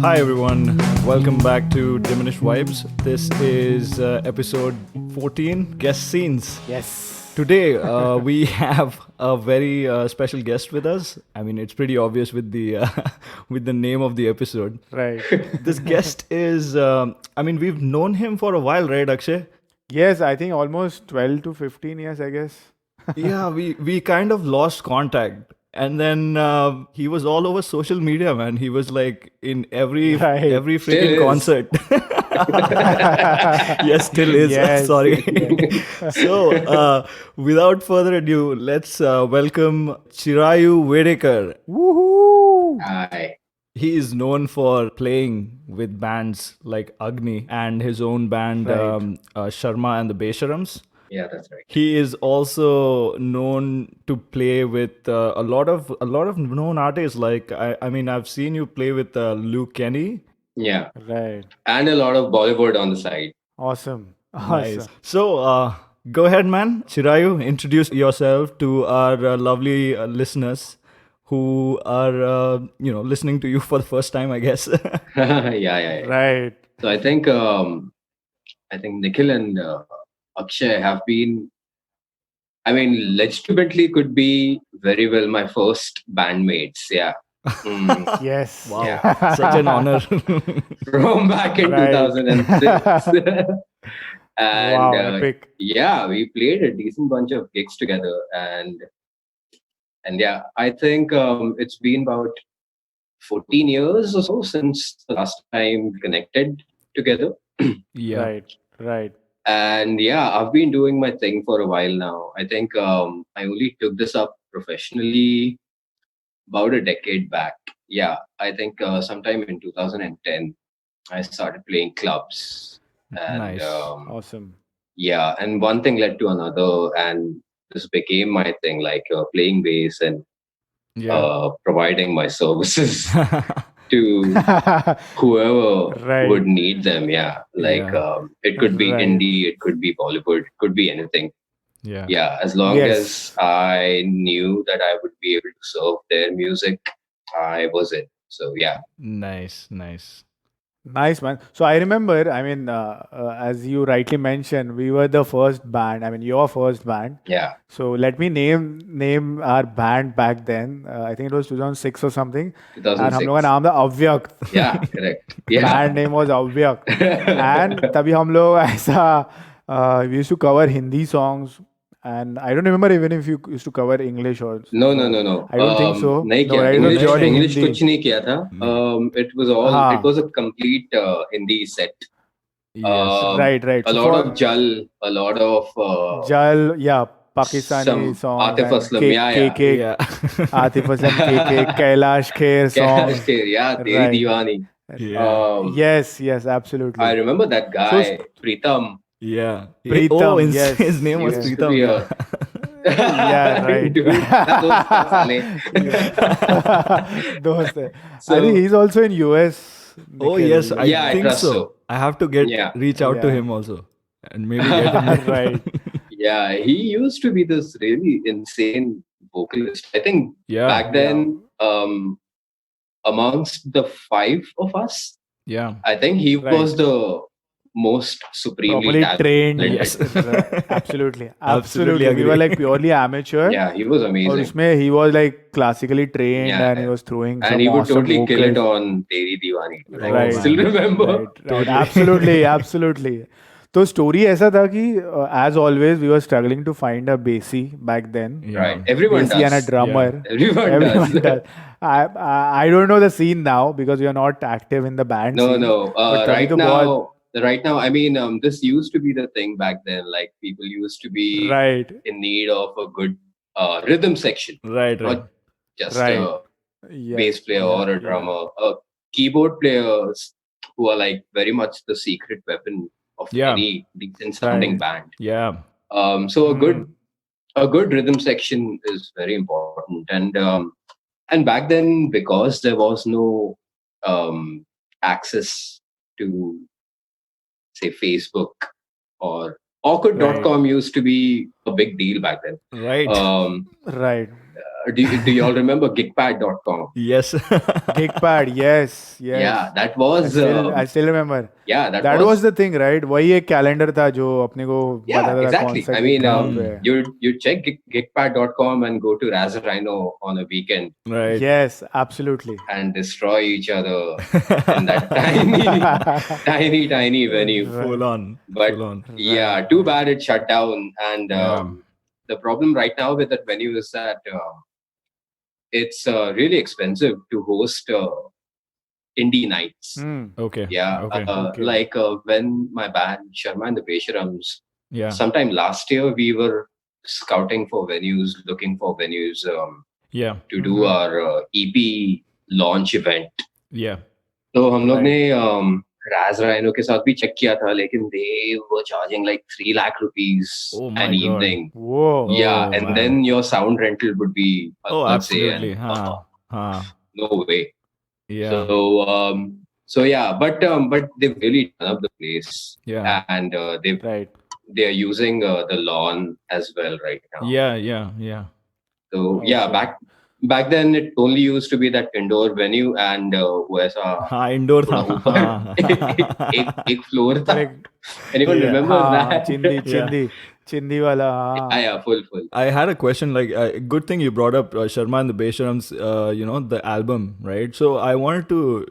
Hi everyone, welcome back to Diminished Vibes. This is episode 14, Guest Scenes. Yes. Today we have a very special guest with us. I mean, it's pretty obvious with the with the name of the episode. Right. This guest is, we've known him for a while, right, Akshay? Yes, I think almost 12 to 15 years, I guess. Yeah, we kind of lost contact. And then he was all over social media, man. He was like in every Right. every Still freaking is. concert. Yes, still is. Yes. Sorry. So, without further ado, let's welcome Chirayu Vedekar. Woohoo! Hi. He is known for playing with bands like Agnee and his own band Right. Sharma and the Besharams. Yeah, that's right. He is also known to play with a lot of known artists. Like I've seen you play with Luke Kenny. Yeah. Right. And a lot of Bollywood on the side. Awesome. Nice. Awesome. So go ahead, man. Chirayu, introduce yourself to our lovely listeners who are listening to you for the first time, I guess. Yeah. Right. So I think Nikhil and Akshay have been, legitimately could be very well my first bandmates. Yeah. Yes. Wow, Yeah. such an honor. From back in Right. 2006. And Wow, epic. yeah, we played a decent bunch of gigs together. And yeah, I think it's been about 14 years or so since the last time we connected together. Yeah. Right. And yeah, I've been doing my thing for a while now. I think I only took this up professionally about a decade back. Yeah, I think sometime in 2010, I started playing clubs. And Nice. Awesome. yeah, and one thing led to another, and this became my thing, like playing bass and Yeah. providing my services to whoever Right. would need them. Yeah, like Yeah. it could be Right. indie, it could be Bollywood, it could be anything. Yeah. Yeah, as long Yes. as I knew that I would be able to serve their music, I was it. So yeah. Nice. Nice, man. So I remember, as you rightly mentioned, we were the first band. Your first band. Yeah. So let me name our band back then. I think it was 2006 or something. And हम 2006. लोग का नाम था अव्यक्त. Yeah, correct. Yeah. Band name was अव्यक्त. And तभी हम लोग ऐसा we used to cover Hindi songs, and I don't remember even if you used to cover English or No. I don't think so. नहीं No, किया. right? It was purely English Hindi. कुछ नहीं किया था. It was all. हाँ. It was a complete Hindi set. Yes. Right. A So lot for of Jal, a lot of Jal, yeah, Pakistani some songs. Atif and Aslam, yeah. KK, Yeah. Atif Aslam, KK, Kailash Kher songs. yeah, Teri Right. Diwani. Yeah. Yes, absolutely. I remember that guy, Pritam. Yeah. Pritam, his, yes. his name was Used to Pritam. be Yeah. Yeah, right. Dude, that was साले. Dost hai. So- I think he's also in US. Oh Nikhil. yes, I Yeah, I think trust so. so. I have to reach out to Yeah. him also, and maybe get him. Right. Yeah, he used to be this really insane vocalist. I think Yeah. back then, amongst the five of us, Yeah. I think he Right. was the most supremely Properly trained. talented. Yes. Absolutely. Absolutely We were agree. like purely amateur. Yeah, he was Or amazing. उसमें he was like classically trained, Yeah. and he was throwing some And he would awesome totally kill it vocals. on Teri Diwani. Like, Right. I still remember. Right. Totally. Absolutely. तो story ऐसा था कि as always we were struggling to find a bassy back then. Yeah. Right. Everyone Bassy and a does. drummer. Everyone does. I don't know the scene now because we are not active in the band No, scene. no. But Right तभी तो now, I mean, this used to be the thing back then. Like, people used to be Right. in need of a good rhythm section, Right. not just Right. a Yeah. bass player or a drummer. Keyboard players who are like very much the secret weapon of Yeah. any decent sounding Right. band. Yeah. So a good rhythm section is very important, and back then, because there was no access to, say, Facebook or Awkward.com used to be a big deal back then. Right. Right. do you all remember gigpad.com? Yes. Gigpad, yes, yes. Yeah, that was I still remember. yeah, That was the thing, right? वही एक calendar था जो अपने को yeah, बताता था कौन exactly. सा I gig mean, कहाँ पे है. you check gigpad.com and go to Raz Rhino on a weekend Right. Yes, absolutely. and destroy each other in that tiny venue. Full on. But Full on. yeah, too bad it shut down. And Yeah. the problem right now with that venue is that it's really expensive to host indie nights. Hmm. Okay. Yeah, Okay. Okay. like when my band Sharma and the Besharams, Yeah. sometime last year we were scouting for venues, looking for venues Yeah. to do our EP launch event. Yeah. तो हम लोग Right. ने Raz Rhino के साथ भी check किया था, लेकिन they were charging like 3 lakh rupees Oh my an God. evening. Whoa. Yeah, Oh, and man. then your sound rental would be Oh, I'd say, absolutely. and, no way. Yeah. So yeah, but they've really done up the place, Yeah. and Right. they are using the lawn as well right now. Yeah. Yeah. Yeah. So yeah, Okay. back then it only used to be that indoor venue, and वो ऐसा हाँ, indoor था. थोड़ा ऊपर एक floor था. Correct. Anyone Yeah. remembers हाँ, that? चिंदी वाला हाँ. Yeah, full. I had a question. Like, good thing you brought up Sharma and the Besharams. The album, right? So I wanted to,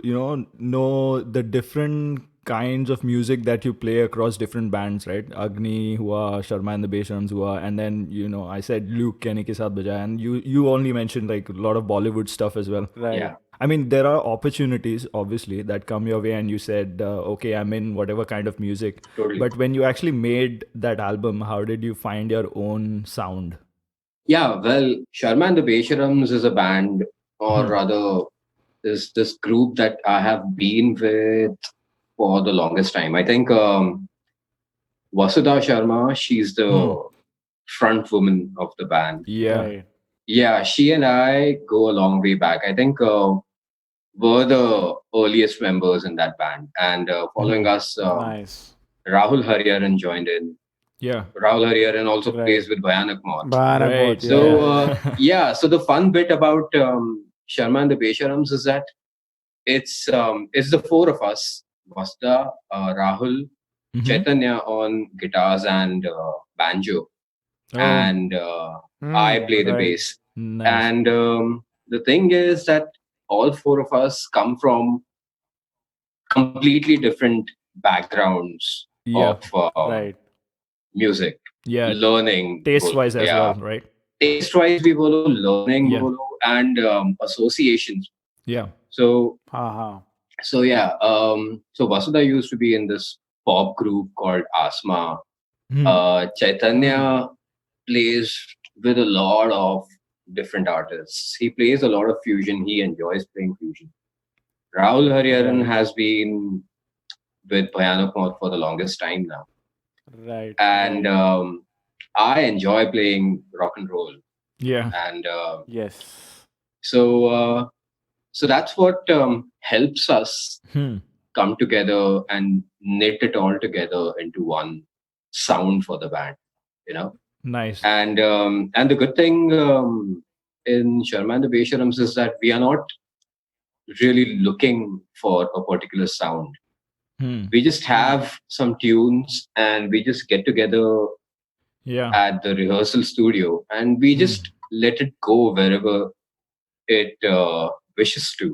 know the different kinds of music that you play across different bands, right? Agnee, hua, Sharma and the Besharams, hua, and then I said Luke Kenny ke saath baja, and you only mentioned like a lot of Bollywood stuff as well. Right. Yeah. I mean, there are opportunities, obviously, that come your way, and you said, okay, I'm in whatever kind of music. Totally. But when you actually made that album, how did you find your own sound? Yeah, well, Sharma and the Besharams is a band, or rather, is this group that I have been with for the longest time. I think Vasudha Sharma, she's the front woman of the band. Yeah. Right. Yeah, she and I go a long way back. I think we're the earliest members in that band, and following us, Nice. Rahul Hariharan joined in. Yeah. Rahul Hariharan also Right. plays with Bhayanak Maut. Bhayanak Right. Maut, So yeah, so the fun bit about Sharma and the Besharams is that it's the four of us: Vasudha, Rahul, Mhm. Chaitanya on guitars and banjo, Oh, and I play the right. bass. nice. And the thing is that all four of us come from completely different backgrounds Yeah. of Right. music, Yeah. learning, Taste-wise as yeah. well, right? Taste-wise, we follow learning, Yeah. and associations. Yeah. So हाँ. yeah, so Vasudha used to be in this pop group called Asma. Chaitanya plays with a lot of different artists. He plays a lot of fusion. He enjoys playing fusion. Rahul Hariharan Right. has been with Bhayanak Maut for the longest time now. Right. And I enjoy playing rock and roll. Yeah. And Yes. so that's what helps us Hmm. come together and knit it all together into one sound for the band, Nice. And the good thing in Sharma and the Besharams is that we are not really looking for a particular sound. Hmm. We just have some tunes and we just get together Yeah. at the rehearsal studio and we just let it go wherever it wishes to.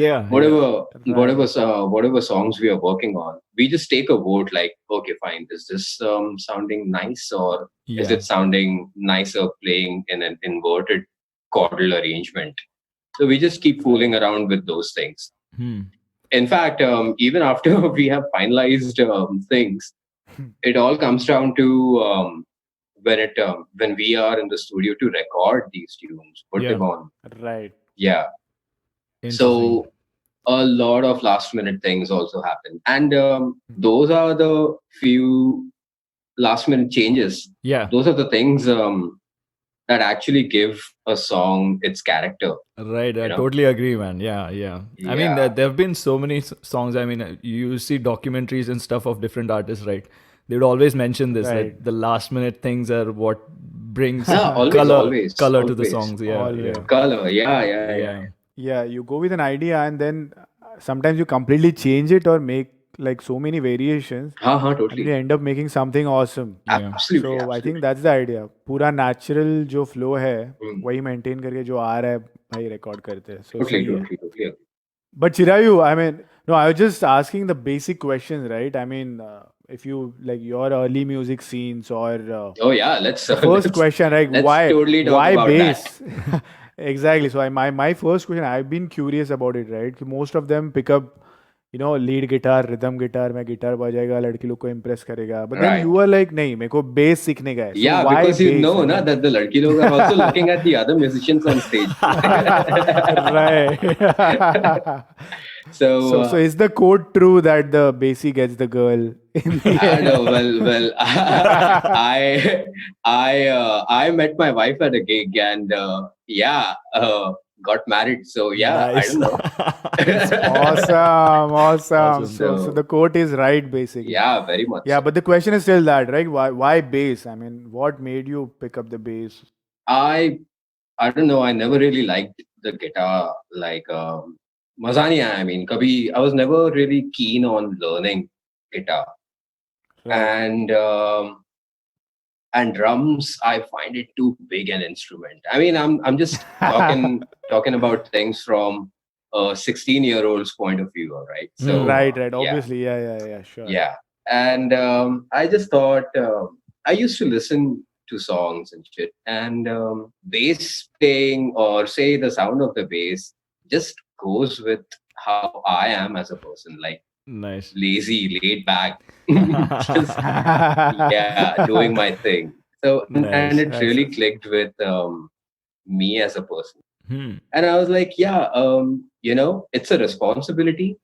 Yeah. Whatever songs we are working on, we just take a vote like, okay, fine, is this sounding nice, or is Yeah. it sounding nicer playing in an inverted chordal arrangement? So we just keep fooling around with those things. Hmm. In fact, even after we have finalized things, it all comes down to when we are in the studio to record these tunes, put Yeah. them on. Right. Yeah. Interesting. So a lot of last minute things also happen. And those are the few last minute changes. Yeah. Those are the things that actually give a song its character. Right, I You know? totally agree, man. Yeah. I mean, Yeah. there have been so many songs. I mean, you see documentaries and stuff of different artists, right? they would always mention this, Right. that the last minute things are what brings Yeah, always, color to the always. songs. Yeah, Always. Color, yeah. yeah. Yeah, you go with an idea and then sometimes you completely change it or make like so many variations and then you Totally. end up making something awesome. Yeah. Absolutely, So I think absolutely. that's the idea. पूरा natural जो flow है Hmm. वही maintain करके जो आ रहा है भाई record करते हैं. So Totally, सही है. totally, totally. But Chirayu, I mean, no, I was just asking the basic questions, right? I mean, if you like your early music scenes or Oh yeah, let's the first question, like let's totally talk why about that. bass? Exactly. So my first question, I've been curious about it, right? Most of them pick up, lead guitar, rhythm guitar, मैं guitar बजाएगा लड़की लोग को impress करेगा. But then Right. you were like, नहीं, मेरे को bass सीखने का है. So Yeah, why because you bass? know na, that the ladki log are also looking at the other musicians on stage. Right. So, So is the quote true that the bassy gets the girl in the I end? know. Well, I met my wife at a gig and got married. So yeah, Nice. I don't know. Awesome. So So the quote is right, basically. yeah, very much. Yeah, So. but the question is still that, right? Why bass? I mean, what made you pick up the bass? I don't know. I never really liked the guitar. Like Maza nahi aaya. I mean, I was never really keen on learning guitar. Right. And drums, I find it too big an instrument. I mean, I'm just talking about things from a 16-year-old's point of view, all right? So Right. yeah, Obviously, yeah, sure. yeah. And I just thought I used to listen to songs and shit, and bass playing or say the sound of the bass just goes with how I am as a person, like Nice. lazy, laid back, just doing my thing. So and Nice. it really Nice. clicked with me as a person, Hmm. and I was like, it's a responsibility,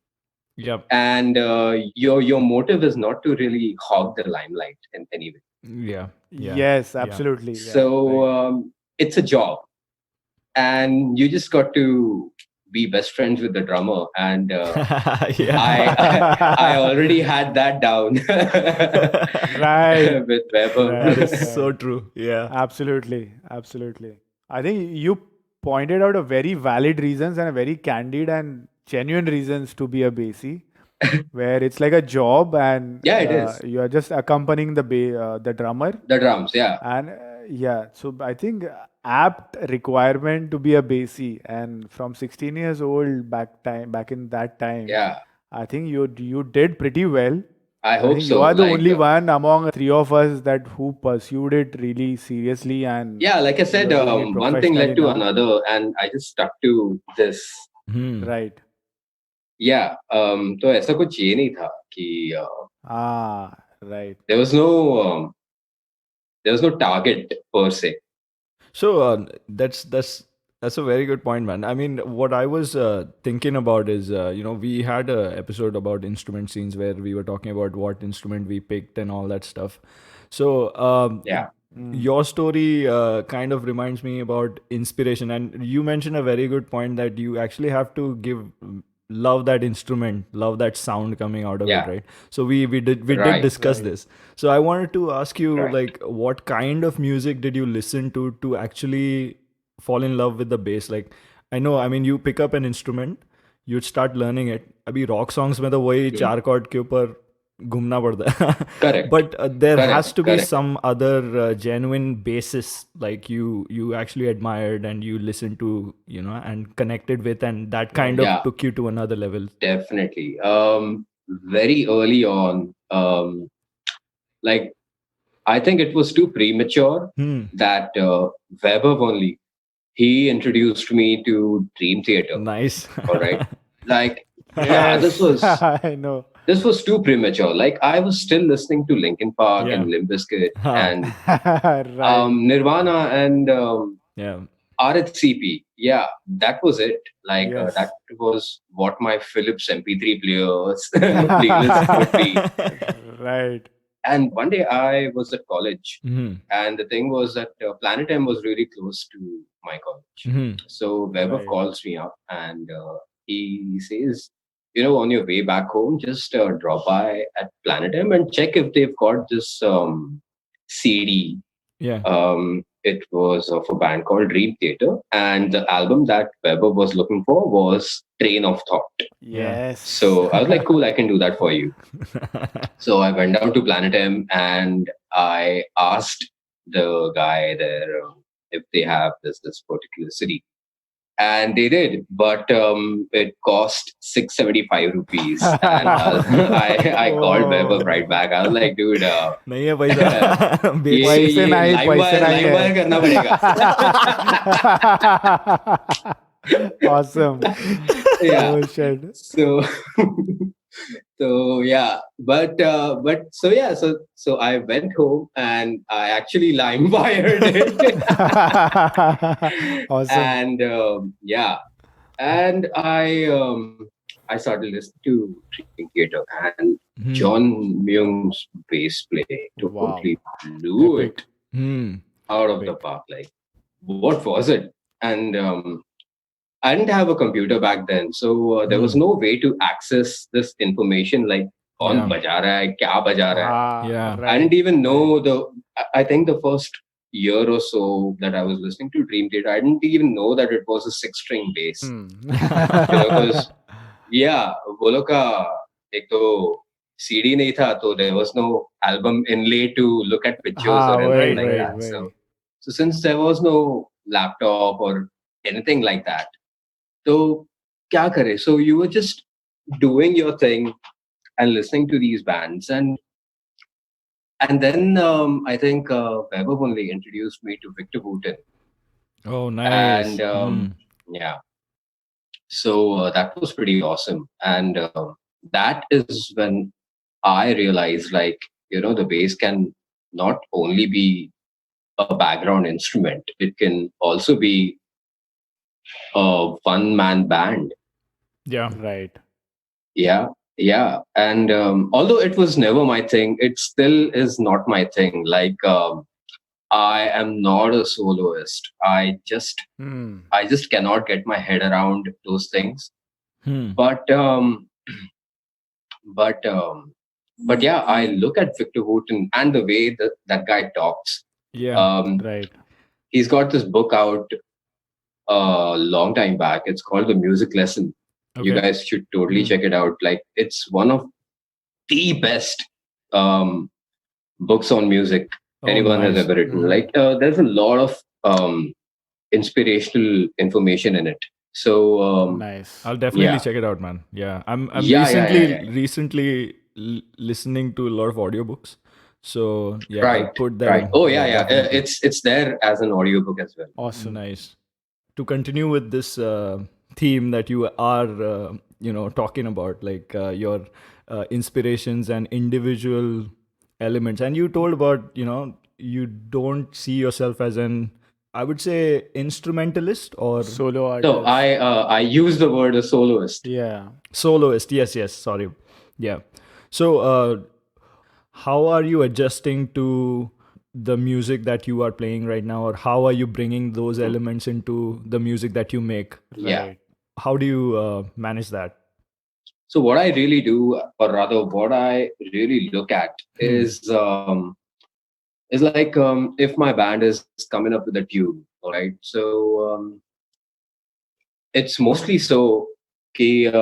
Yep. and your motive is not to really hog the limelight in any way. Yeah. Yes, absolutely. Yeah, So right. it's a job, and you just got to be best friends with the drummer, and I already had that down Right. with Weber. That is Right. so true. Yeah. Absolutely. I think you pointed out a very valid reasons and a very candid and genuine reasons to be a bassy, where it's like a job and Yeah, it is. you are just accompanying the drummer. The drums, yeah. And so I think apt requirement to be a bassy, and from 16 years old back in that time, Yeah. I think you did pretty well. I I hope think so. you are the Like, only one among three of us that who pursued it really seriously, and yeah, like I said, you're doing it one thing led professionally to now. another, and I just stuck to this. Right. Yeah. तो ऐसा कुछ ये नहीं था कि Right. there was no target per se. So that's a very good point, man. I mean, what I was thinking about is, we had a episode about instrument scenes where we were talking about what instrument we picked and all that stuff. So Yeah. your story kind of reminds me about inspiration, and you mentioned a very good point that you actually have to love that instrument, love that sound coming out of Yeah. it, right? So we did Right. discuss this. So I wanted to ask you, Right. like, what kind of music did you listen to actually fall in love with the bass? Like, I mean, you pick up an instrument, you'd start learning it. अभी rock songs में तो वही 4 chord के ऊपर घूमना पड़ता है. Correct. But there Correct, has to be correct. some other genuine basis like you actually admired and you listened to, and connected with, and that kind of Yeah. took you to another level. Definitely. Very early on, like I think it was too premature that Weber only he introduced me to Dream Theater. Nice. All right. Like, Yes. this was I know. this was too premature. Like I was still listening to Linkin Park Yeah. and Limp Bizkit and Right. Nirvana and Yeah. RHCP. Yeah, that was it. Like Yes. that was what my Philips MP3 playlist would be. Right. And one day I was at college, Mhm. and the thing was that Planet M was really close to my college. Mhm. So Weber Right. calls me up and he says, on your way back home, just drop by at Planet M and check if they've got this CD. Yeah. It was of a band called Dream Theater, and the album that Weber was looking for was Train of Thought. Yes. So I was like, cool, I can do that for you. So I went down to Planet M and I asked the guy there if they have this particular CD. And they did, but it cost 675 rupees. And I called Weber right back. I was like, dude, नहीं है पैसा पैसे नहीं, पैसे नहीं है. wire करना पड़ेगा. Awesome. Yeah. Oh shit. So yeah, but so I went home and I actually lime wired it. Awesome. And and I started listening to Dream Theater, and John Myung's bass play totally blew it out of the park. Like, what was it? And I didn't have a computer back then, so there was no way to access this information, like kaun baja raha hai, kya baja raha hai. Right. I didn't even know I think the first year or so that I was listening to Dream Theater, I didn't even know that it was a 6-string bass. Because वो लोग का एक तो CD नहीं था, so there was no album inlay to look at pictures or anything like that. Right. So since there was no laptop or anything like that, so kya kare? So you were just doing your thing and listening to these bands, and then I think Weber only introduced me to Victor Wooten. Oh, nice. And so that was pretty awesome. And that is when I realized, like, the bass can not only be a background instrument, it can also be a one-man band. Yeah. Right. Yeah. And although it was never my thing, it still is not my thing. Like, I am not a soloist. I just cannot get my head around those things. But yeah, I look at Victor Wooten and the way that guy talks. Right. He's got this book out a long time back. It's called The Music Lesson. Okay. You guys should totally check it out. Like, it's one of the best books on music anyone has ever written. Like, there's a lot of inspirational information in it. So nice. I'll definitely check it out, man. Yeah, I'm recently listening to a lot of audiobooks. So yeah, right. I'll put that. Right. Oh yeah. It's there as an audiobook as well. Awesome. Nice. To continue with this theme that you are talking about, like your inspirations and individual elements, and you told about you don't see yourself as an, I would say, instrumentalist or solo artist. No, I use the word a soloist. Yeah. Soloist. Yes. Sorry. Yeah. So how are you adjusting to the music that you are playing right now, or how are you bringing those elements into the music that you make? Yeah. How do you manage that? So what I really do, or rather what I really look at is like if my band is coming up with a tune, all right? So it's mostly so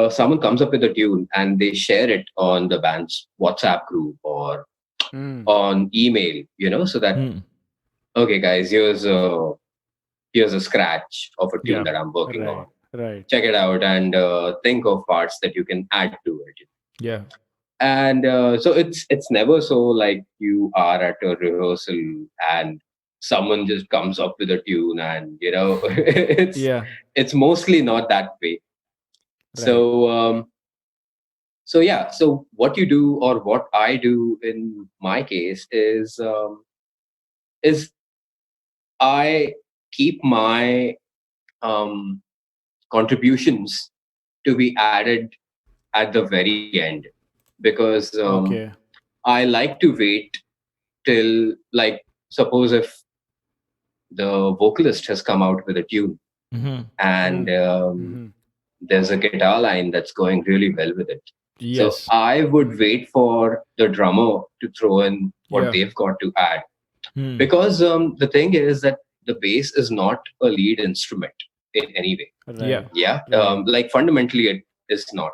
someone comes up with a tune and they share it on the band's WhatsApp group or on email, so that okay, guys, here's a scratch of a tune that I'm working on. Right. Check it out and think of parts that you can add to it. Yeah. And so it's never so like you are at a rehearsal and someone just comes up with a tune and it's mostly not that way. Right. So what you do, or what I do in my case, is I keep my contributions to be added at the very end, because I like to wait till, like, suppose if the vocalist has come out with a tune and there's a guitar line that's going really well with it. So Yes. I would wait for the drummer to throw in what Yeah. they've got to add. Hmm. Because the thing is that the bass is not a lead instrument in any way. Yeah. Right. Yeah. Right. Like fundamentally, it is not.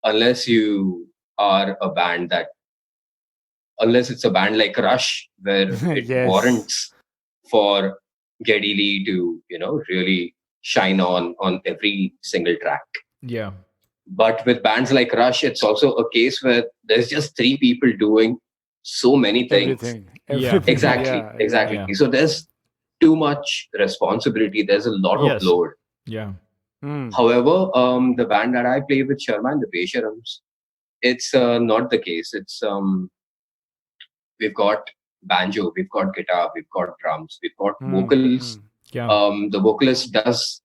Unless you are a band that, unless it's a band like Rush, where it Yes. warrants for Geddy Lee to, really shine on every single track. Yeah. But with bands like Rush, it's also a case where there's just three people doing so many things. Everything. Yeah. Everything. Exactly, Yeah. Yeah. exactly. Yeah. So there's too much responsibility. There's a lot of Yes. load. Yeah. Hmm. However, the band that I play with, Sharma and the Besharams, it's not the case. It's we've got banjo, we've got guitar, we've got drums, we've got Hmm. vocals. Yeah. The vocalist does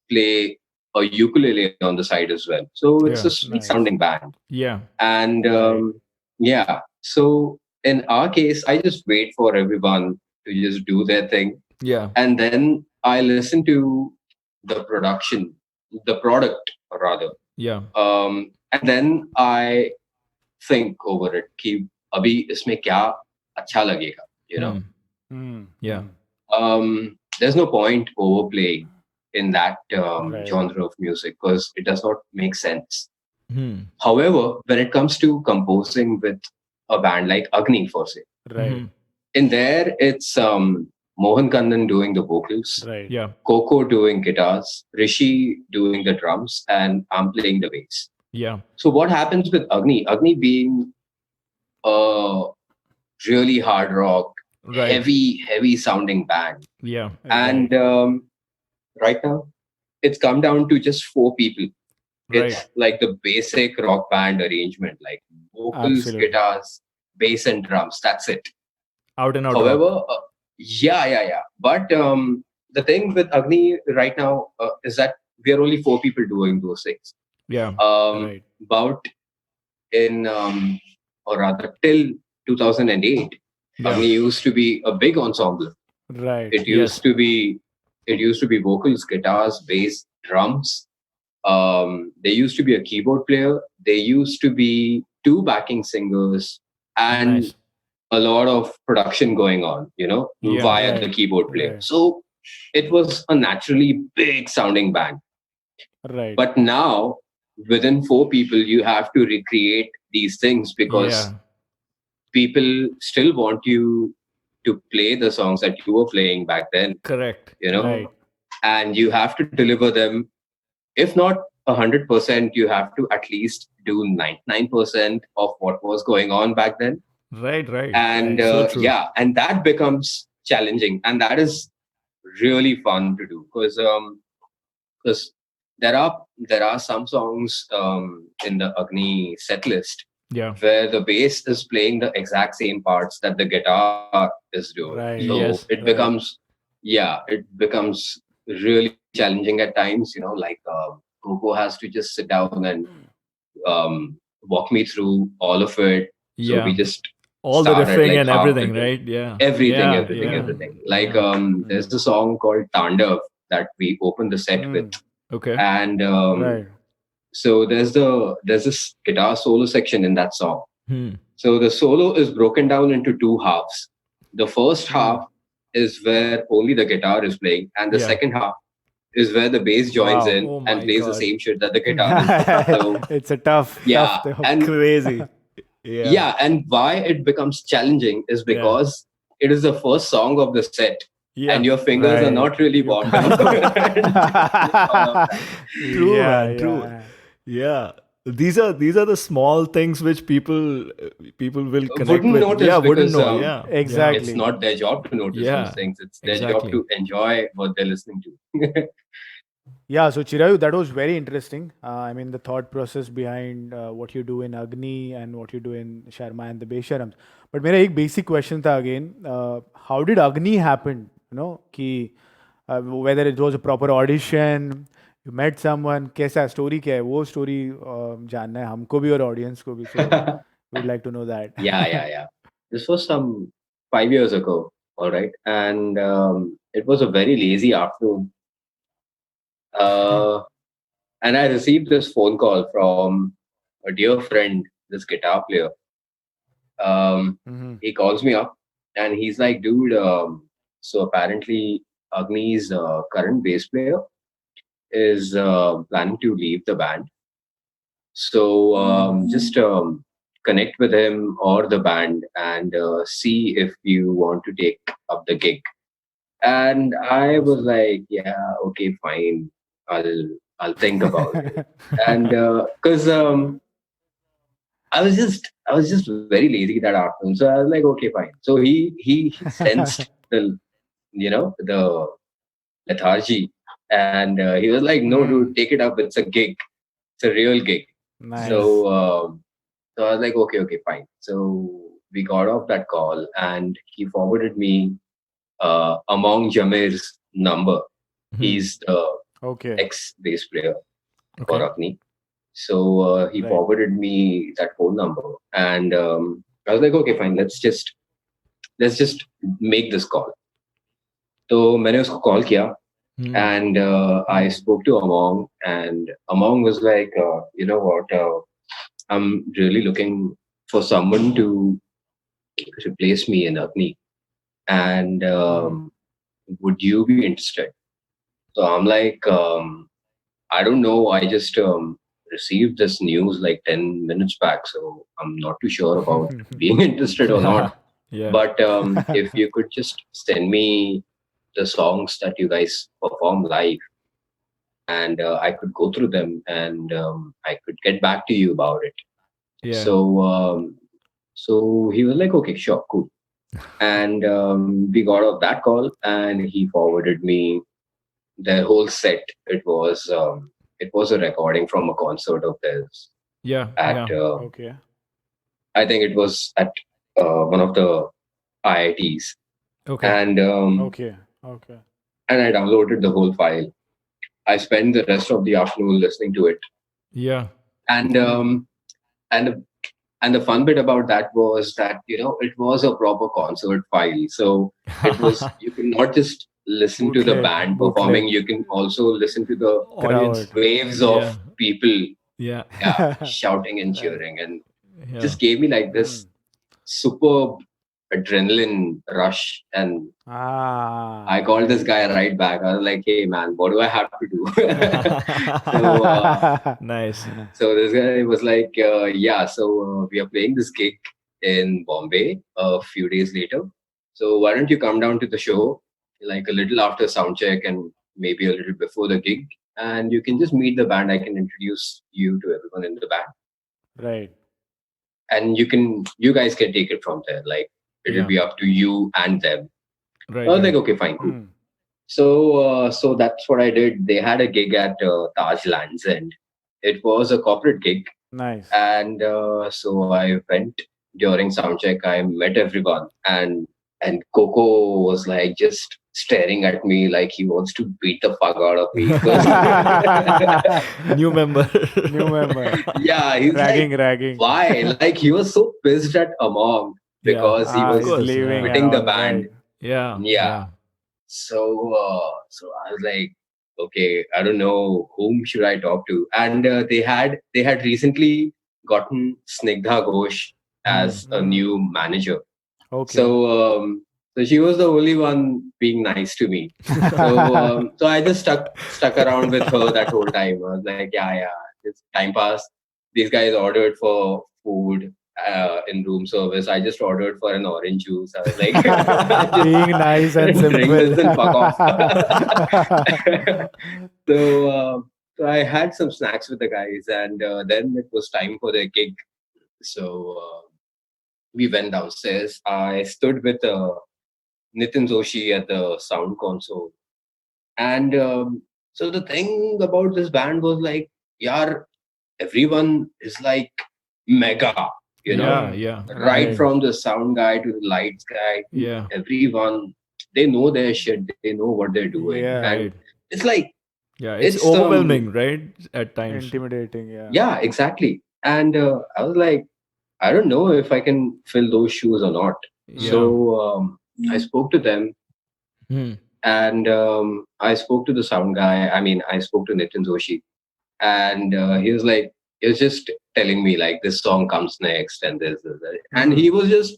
play a ukulele on the side as well. So it's a Yeah. sweet Nice. sounding band. Yeah. And Right. yeah, so in our case, I just wait for everyone to just do their thing. Yeah. And then I listen to the production, the product rather. Yeah. And then I think over it कि अभी इसमें क्या अच्छा लगेगा, Hmm. Hmm. Yeah. There's no point overplaying in that Right. genre of music because it does not make sense. Hmm. However, when it comes to composing with a band like Agnee, for say, Right. Mhm. in there it's Mohan Kandan doing the vocals, Right. Yeah. Coco doing guitars, Rishi doing the drums, and I'm playing the bass. Yeah. So what happens with Agnee? Agnee being a really hard rock, Right. heavy sounding band. Yeah. And right now, it's come down to just four people. Right. It's like the basic rock band arrangement, like vocals, Absolutely. guitars, bass, and drums. That's it. Out and out rock. However, yeah. But the thing with Agni right now is that we are only four people doing those things. Yeah. Right. About in, or rather, till 2008, Yeah. Agni used to be a big ensemble. Right. It Yes. used to be vocals, guitars, bass, drums. There used to be a keyboard player. There used to be two backing singers and Nice. a lot of production going on, Yeah. via Right. the keyboard player. Right. So it was a naturally big sounding band. Right. But now, within four people, you have to recreate these things because Yeah. people still want you to play the songs that you were playing back then, Correct. Right. and you have to deliver them. If not 100%, you have to at least do 99% of what was going on back then. Right. Right. And So true. yeah, and that becomes challenging, and that is really fun to do because there are some songs in the Agni set list Yeah. where the bass is playing the exact same parts that the guitar is doing. Right. So Yes. it becomes, it becomes really challenging at times. Like Coco has to just sit down and walk me through all of it. So Yeah. we just All the start at riffing like and half the everything, thing. right? Yeah. Everything, Yeah. everything, Yeah. everything. Like Yeah. there's a song called Tandav that we open the set with, Okay. and Right. so there's this guitar solo section in that song. Hmm. So the solo is broken down into two halves. The first half is where only the guitar is playing, and the Yeah. second half is where the bass joins Wow. in Oh and my plays the God. same shit that the guitar is. So It's a tough yeah, and Crazy. Yeah. yeah, and why it becomes challenging is Yeah. because it is the first song of the set, Yeah. and your fingers are Right. not really You warmed can't- up. True, Yeah, man. True. yeah. Yeah. These are the small things which people will connect Wouldn't with. notice Yeah, wouldn't because, know. Yeah. Exactly. It's not their job to notice Yeah, those things. It's their exactly. job to enjoy what they're listening to. Yeah, so Chirayu, that was very interesting. I mean, the thought process behind what you do in Agni and what you do in Sharma and the Besharams. But मेरा एक basic question था again. How did Agni happen? कि whether it was a proper audition, you met someone, कैसा story क्या है? वो story जानना है हमको भी और audience को भी. So we'd like to know that. Yeah. This was some 5 years ago, all right, and it was a very lazy afternoon. Uh, And I received this phone call from a dear friend, this guitar player. Mhm. He calls me up and he's like, dude, so apparently Agnee's current bass player is planning to leave the band. So just connect with him or the band and see if you want to take up the gig. And I was Awesome. like, yeah, okay, fine. I'll think about it. And because I was just very lazy that afternoon, so I was like, okay, fine. So he sensed the the lethargy, and he was like, no, dude, Mm, take it up. It's a gig. It's a real gig. nice. So so I was like, okay, okay, fine. So we got off that call, and he forwarded me Among Jameer's number. Hmm. He's the Okay. ex bass player for Okay. Agnee. So he Right. forwarded me that phone number, and I was like, okay, fine. Let's just make this call. तो मैंने उसको call किया Hmm. and I Mm. spoke to Among, and Among was like, you know what, I'm really looking for someone to replace me in Agni, and Mhm. would you be interested? So I'm like, I don't know, I just received this news like 10 minutes back, so I'm not too sure about being interested or not. Yeah. But if you could just send me the songs that you guys perform live, and I could go through them, and I could get back to you about it. Yeah. So he was like, okay, sure, cool. And we got off that call, and he forwarded me their whole set. It was a recording from a concert of theirs Yeah. at Yeah. Okay. I think it was at one of the IITs, Okay. and Okay. Okay. and I downloaded the whole file. I spent the rest of the afternoon listening to it, Yeah. and Mm. and and the fun bit about that was that it was a proper concert file. So it was, you can not just listen to the Bootleg. band performing, Bootleg. you can also listen to the Audience. Crowd. waves Yeah. of people, Yeah. yeah, shouting and Right. cheering, and Yeah. just gave me like Mm. this superb adrenaline rush. And I Ah, called this right. guy right back. I was like, hey man, what do I have to do? so Nice. So this guy was like, yeah, so we are playing this gig in Bombay a few days later. So why don't you come down to the show, like a little after sound check and maybe a little before the gig, and you can just meet the band. I can introduce you to everyone in the band, Right. and you guys can take it from there. Like it'll Yeah. be up to you and them. I Right. was like, Right. okay, fine, cool. Mm. So that's what I did. They had a gig at Taj Lands End. It was a corporate gig, Nice. and so I went during sound check. I met everyone, and Coco was like just staring at me like he wants to beat the fuck out of me because New member. New member. yeah, he's like, Ragging, ragging. why? Like he was so pissed at Among Yeah. because he Ah, Of was he's course. leaving Yeah. and quitting the all. band. Right. Yeah. Yeah, Yeah. so I was like, okay, I don't know whom should I talk to, and they had recently gotten Snigdha Ghosh Hmm. as a Mm. new manager. Okay. So so she was the only one being nice to me. So I just stuck around with her that whole time. I was like, yeah, yeah, it's time passed. These guys ordered for food in room service. I just ordered for an orange juice. I was like, Being nice and just drink simple. this and fuck off. so so I had some snacks with the guys, and then it was time for the gig. So we went downstairs. I stood with Nitin Joshi at the sound console. And so the thing about this band was like, yeah, everyone is like mega, Yeah. Mm. Yeah. right Right. from the sound guy to the lights guy to Yeah. everyone. They know their shit, they know what they're doing. Yeah. And Right. it's like, Yeah. It's it's, overwhelming, right? At times. Intimidating. Yeah. yeah, exactly. And I was like, I don't know if I can fill those shoes or not. Yeah. Mm. So I spoke to them, Hmm. and I spoke to the sound guy. I mean, I spoke to Nitin Joshi, and he was just telling me like this song comes next and this, that. And he was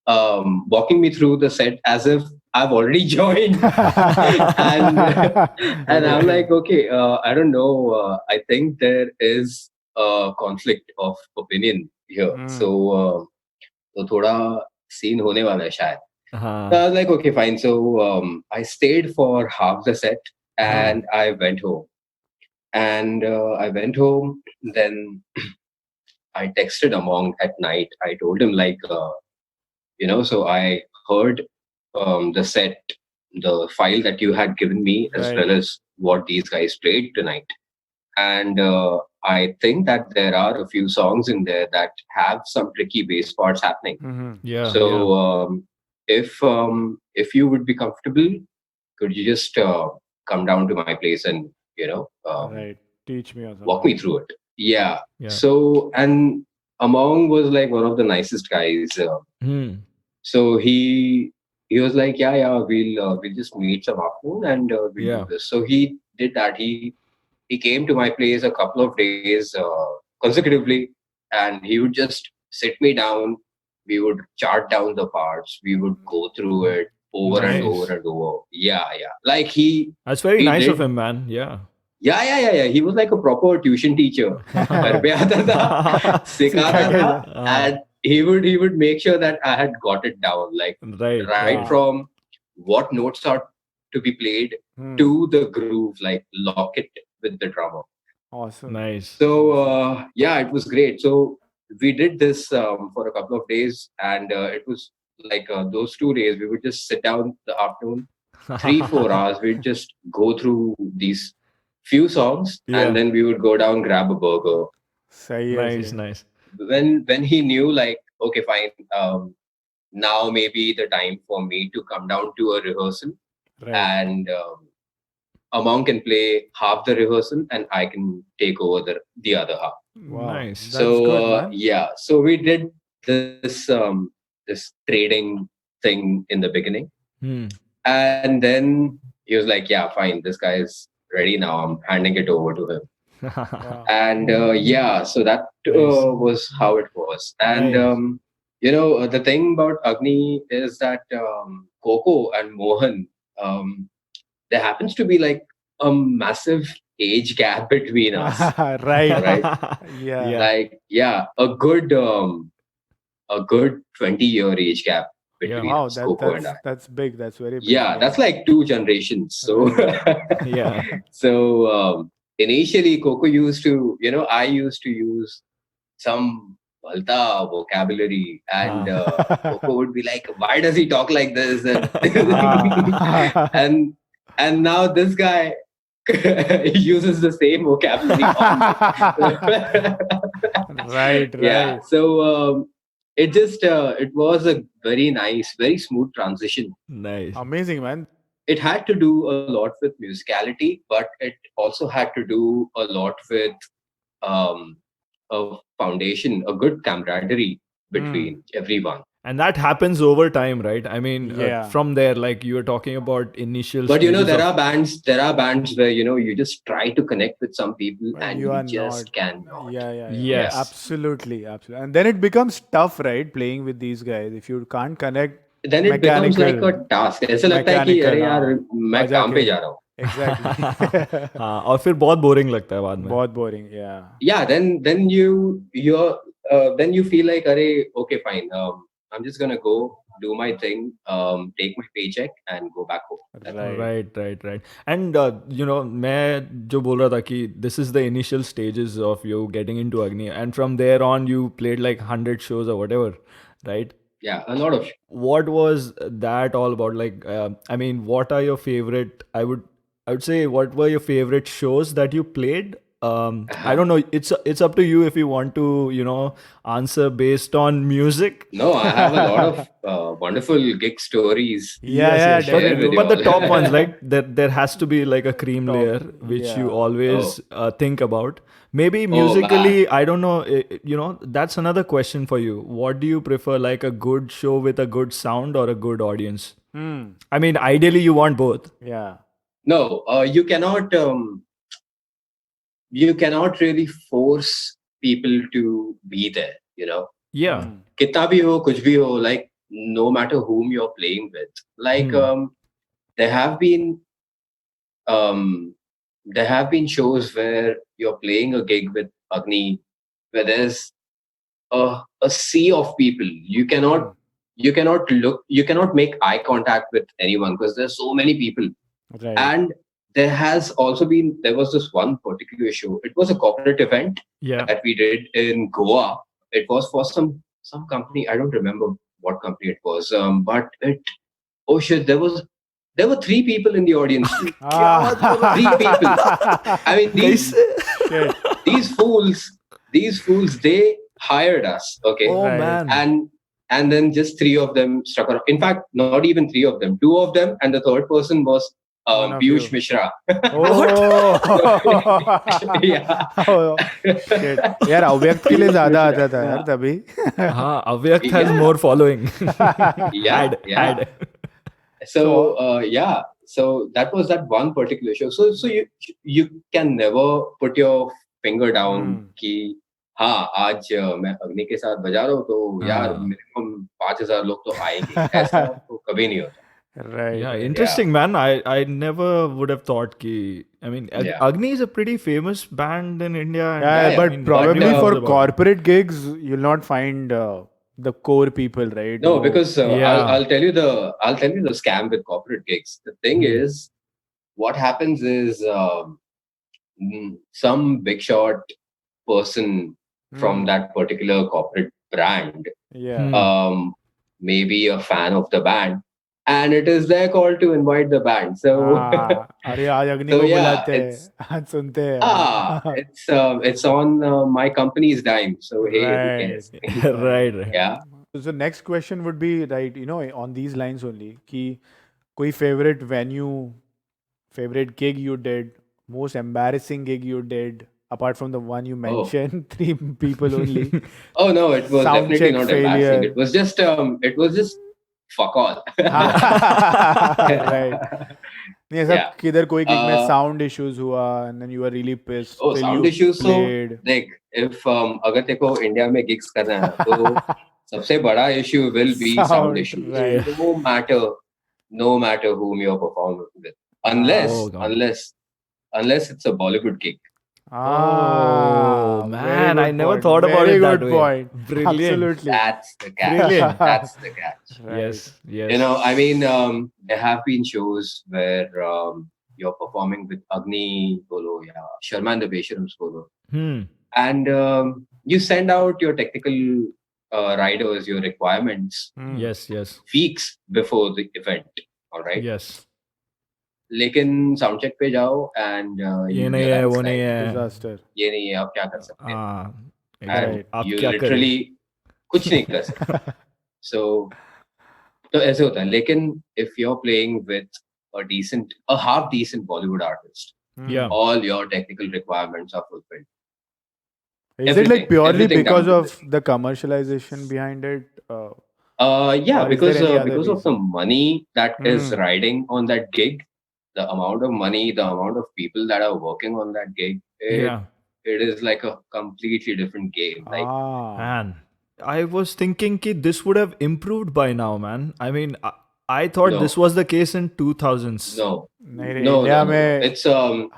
walking me through the set as if I've already joined. and and I'm like, okay, I don't know. I think there is a conflict of opinion here. So thoda scene hone wala hai shayad. So I was like, okay, fine. So I stayed for half the set and I went home. And I went home. Then I texted Among at night. I told him so I heard the set, the file that you had given me, as well as what these guys played tonight. And I think that there are a few songs in there that have some tricky bass parts happening. So if you would be comfortable, could you just come down to my place and teach me or something. Walk me through it? Yeah. So, and Among was like one of the nicest guys. So he was like, yeah, we'll just meet some afternoon and we'll do this. So he did that. He came to my place a couple of days consecutively, and he would just sit me down. We would chart down the parts. We would go through it over and over and over. Yeah. Like That's very nice of him, man. Yeah. Yeah. He was like a proper tuition teacher. घर पे आता था, सिखाता था, and he would make sure that I had got it down, like right from what notes are to be played to the groove, like lock it with the drummer. Awesome. Nice. So it was great. So we did this for a couple of days, and it was like those 2 days we would just sit down the afternoon, 3-4 hours. We'd just go through these few songs, and then we would go down, grab a burger. Nice. When he knew, like, okay, fine, now maybe the time for me to come down to a rehearsal, and Among can play half the rehearsal and I can take over the other half. Wow. Nice. So good, so we did this trading thing in the beginning, and then he was like, yeah, fine, this guy is ready now, I'm handing it over to him. wow. And so that was how it was. And the thing about Agnee is that Coco and Mohan, there happens to be like a massive age gap between us. right. A good 20-year age gap between Wow, us, Coco and I. that's big. That's very big. Yeah, that's like 2 generations. So So initially, Coco used to, I used to use some Balta vocabulary, and Coco would be like, "Why does he talk like this?" And and now this guy uses the same vocabulary. right. Yeah. So it was a very nice, very smooth transition. Nice. Amazing, man. It had to do a lot with musicality, but it also had to do a lot with a foundation, a good camaraderie between everyone. And that happens over time, right? I mean, Yeah. From there, like you were talking about initial. But stages there of- are bands where you just try to connect with some people and you you are just not. cannot. Yeah. Yes. Absolutely. And then it becomes tough, right? Playing with these guys. If you can't connect, Then it becomes like a Mechanical. task. ऐसा लगता है कि Mechanical, अरे यार मैं मजा काम पे के। जा रहा हूँ. exactly. हाँ, और फिर बहुत बोरिंग लगता है बाद में. बहुत boring. Yeah. Yeah, then you feel like, okay, fine. I'm just gonna go do my thing, take my paycheck and go back home. Right. And मैं जो बोल रहा था कि this is the initial stages of you getting into Agnee, and from there on you played like 100 shows or whatever, right? Yeah, a lot of. What was that all about? Like, I mean, what are your favorite? I would say, what were your favorite shows that you played? I don't know. It's up to you if you want to answer based on music. No, I have a lot of wonderful gig stories. Yeah, share definitely. with But the you top all. ones, like there has to be like a cream Top, layer which yeah. you always think about. Maybe musically, I don't know. That's another question for you. What do you prefer, like a good show with a good sound or a good audience? I mean, ideally, you want both. Yeah. No, you cannot. you cannot really force people to be there, you know. Yeah. Kitna bhi ho, kuch bhi ho, like no matter whom you're playing with. Like there have been um there have been shows where you're playing a gig with Agnee where there's a sea of people. You cannot make eye contact with anyone because there's so many people. Right. And there was this one particular show. It was a corporate event Yeah. that we did in Goa. It was for some company. I don't remember what company it was. But oh shit, there were three people in the audience too. Three people. I mean these fools, they hired us. Okay. Oh Right. man. And then just three of them stuck around. In fact, not even three of them, two of them, and the third person was One of Piyush you. Mishra. Oh. Yeah. Oh, shit. यार अव्यक्त के लिए ज्यादा आता था यार तभी. हाँ, Avyakt has Yeah. more following. Yeah, Had. So yeah, so that was that one particular show. So you can never put your finger down कि हाँ आज मैं अग्नि के साथ बजा रहा हूँ तो यार मिनिमम 5,000 लोग तो आएंगे. ऐसा तो कभी नहीं होता. Right. Yeah, right. interesting, man. I never would have thought ki. I mean, Yeah. Agnee is a pretty famous band in India. And Yeah, yeah, but I mean, probably everyone for knows about it. corporate gigs, you'll not find the core people, right? No, Who- because Yeah. I'll tell you the scam with corporate gigs. The thing is, what happens is some big shot person from that particular corporate brand yeah. maybe a fan of the band, and it is their call to invite the band. So अरे आज अग्नि So, को yeah, बुलाते हैं, it's- आज सुनते हैं. it's on my company's dime. So hey, who Right. cares? Right. Yeah. So next question would be right, on these lines only. कि कोई favorite venue, favorite gig you did, most embarrassing gig you did, apart from the one you mentioned, three people only. Oh no, it was Sound definitely check not failure. embarrassing. It was just fuck all. Right. नहीं ऐसा Yeah. किधर कोई gig में Uh, sound issues हुआ and then you were really pissed Oh, till sound you issues. played. So, देख, if अगर तेरे को इंडिया में gigs करना है, तो सबसे बड़ा issue will be sound Sound, issues. right. No matter whom you're performing with, unless Oh, God. unless it's a Bollywood gig. Oh, very man, good I never point. thought about Very it that good way. point. Brilliant. Absolutely. That's the catch. Brilliant. That's the catch. Right. Yes. You know, I mean, there have been shows where you're performing with Agnee, bolo, yeah, Sharma and the Besharams, bolo. And you send out your technical riders, your requirements Yes. weeks before the event. All right. Yes. लेकिन sound check पे जाओ and ये नहीं है, वो नहीं है. Disaster. ये नहीं है, आप क्या कर सकते हैं? हाँ. Right. आप You क्या करें? literally कुछ नहीं कर सकते. So तो ऐसे होता है. लेकिन if you're playing with a half decent Bollywood artist, Yeah. all your technical requirements are fulfilled. Is it like purely everything because down to of the commercialization behind it? Yeah, Or is there any other because of the money that is Hmm. riding on that gig, the amount of money, the amount of people that are working on that gig, Yeah. it is like a completely different game. Like Man, I was thinking ki this would have improved by now, man. I mean, I thought No. this was the case in 2000s. no, नहीं, no, India no. में It's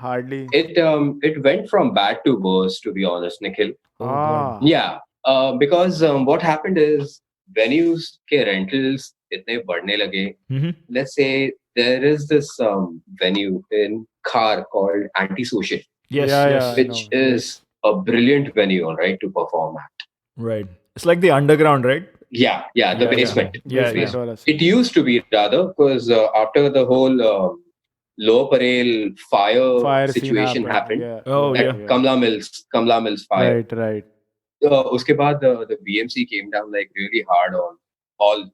hardly. it went from bad to worse, to be honest, Nikhil. Oh, God. Yeah, because what happened is venues के rentals इतने बढ़ने लगे. Mhm. Let's say there is this venue in Khar called Antisocial, Yes. Yeah, Yes. yeah. which know, is a brilliant venue, all right, to perform at. Right. It's like the underground, right? Yeah, the Yeah, basement. Yeah. Basement वाला. It used to be rather because after the whole Lower Parel fire Fire scene situation happened, Yeah. Oh, that yeah. Kamla Mills fire. Right. उसके बाद the BMC came down like really hard on all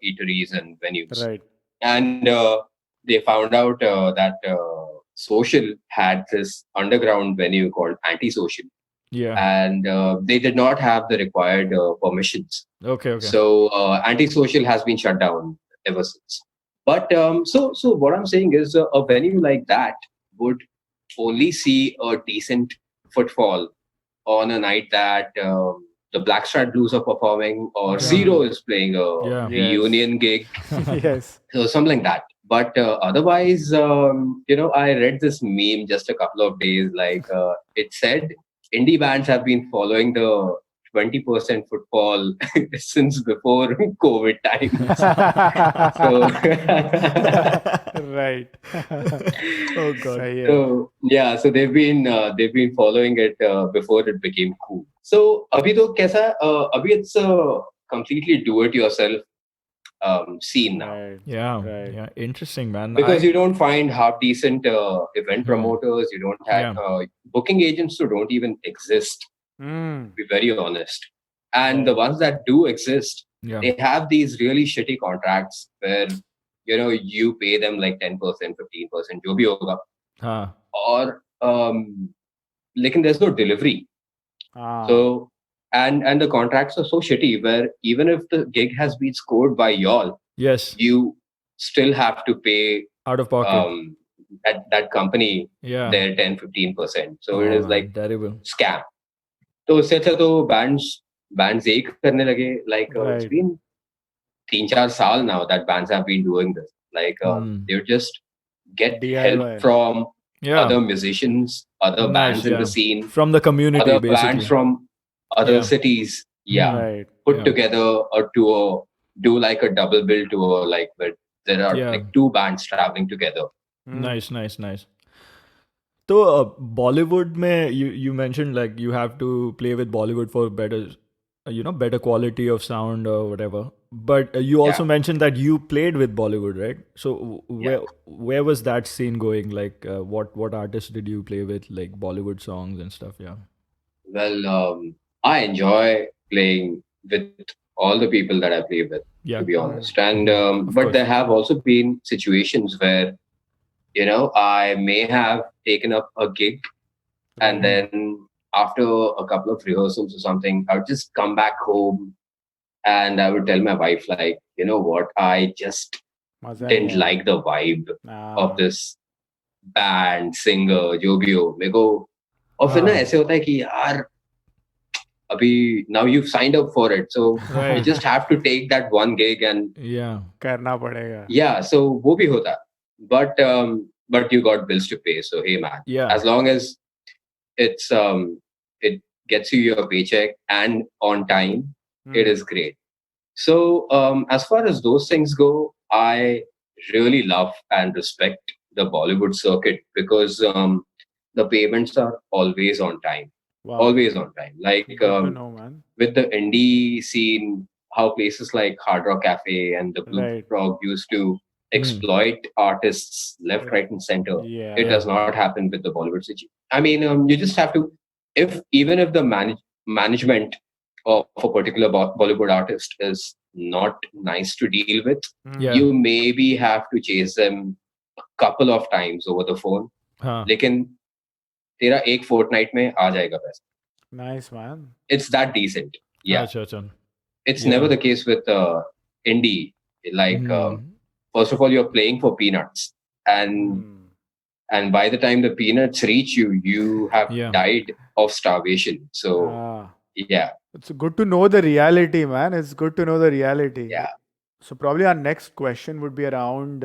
eateries and venues. Right. And they found out that Social had this underground venue called Antisocial, Yeah. and they did not have the required permissions. Okay. So Antisocial has been shut down ever since. But so what I'm saying is a venue like that would only see a decent footfall on a night that the Blackstrat Blues are performing or Zero is playing a Yeah. reunion gig, Yes. so something like that. But otherwise, I read this meme just a couple of days. Like it said, indie bands have been following the 20% footfall since before COVID times. So, Right. Oh God. Sahi hai. so yeah, so they've been following it before it became cool. So अभी तो कैसा अभी it's a completely do it yourself scene now. Right. Yeah. Right. Yeah. Interesting, man. Because you don't find half decent event Hmm. promoters, you don't have Yeah. booking agents who don't even exist, Mm. to be very honest. And the Right. ones that do exist, Yeah. they have these really shitty contracts where you pay them like 10%, 15%, jo bhi hoga, Huh. or like there's no delivery. Ah. So and the contracts are so shitty where even if the gig has been scored by y'all, Yes. you still have to pay Out of pocket. that company Yeah. their 10-15%. So Oh, it is man, like terrible. scam. तो उससे अच्छा तो bands यही करने लगे. Like it's Right. been 3-4 साल now that bands have been doing this. Like they just get help DIY. from Yeah. other musicians, other Nice. bands in Yeah. the scene, From the community, other basically. bands from other Yeah. cities. Yeah, Right. put Yeah. together a tour, do like a double bill tour, like where there are Yeah. like two bands traveling together. Mm. Nice, nice, nice. So Bollywood में you mentioned like you have to play with Bollywood for better better quality of sound or whatever. But you also Yeah. mentioned that you played with Bollywood, right? So Yeah. where was that scene going? Like what artists did you play with, like Bollywood songs and stuff? Yeah. Well, I enjoy playing with all the people that I play with, to Yeah. be honest. And Of but course. there have also been situations where I may have taken up a gig, and Right. then after a couple of rehearsals or something, I would just come back home and I would tell my wife, like, you know what, I just मजा नहीं didn't आया. like the vibe of Ah. this band, singer, जो भी हो मेरे को. और फिर ना हाँ. ऐसे होता है कि यार अभी now you've signed up for it, so you Right. just have to take that one gig, and Yeah. करना पड़ेगा. yeah, so वो भी होता. But you got bills to pay, so hey man, Yeah. as long as it gets you your paycheck and on time, it is great. So as far as those things go, I really love and respect the Bollywood circuit because the payments are always on time. Wow. Always on time. Like Good to know, man. with the indie scene, how places like Hard Rock Cafe and the Blue Right. Frog used to exploit artists left, right, and center. Yeah. It does not happen with the Bollywood situation. I mean, you just have to, even if the management of a particular Bollywood artist is not nice to deal with, Yeah. you maybe have to chase them a couple of times over the phone. हाँ. लेकिन तेरा एक fortnight में आ जाएगा पैसा. Nice, man. It's that decent. Yeah. अच्छा, अच्छा. It's Yeah. never the case with indie. Like first of all, you're playing for peanuts, and by the time the peanuts reach you, you have Yeah. died of starvation. So yeah, It's good to know the reality, man. It's good to know the reality. yeah. So probably our next question would be around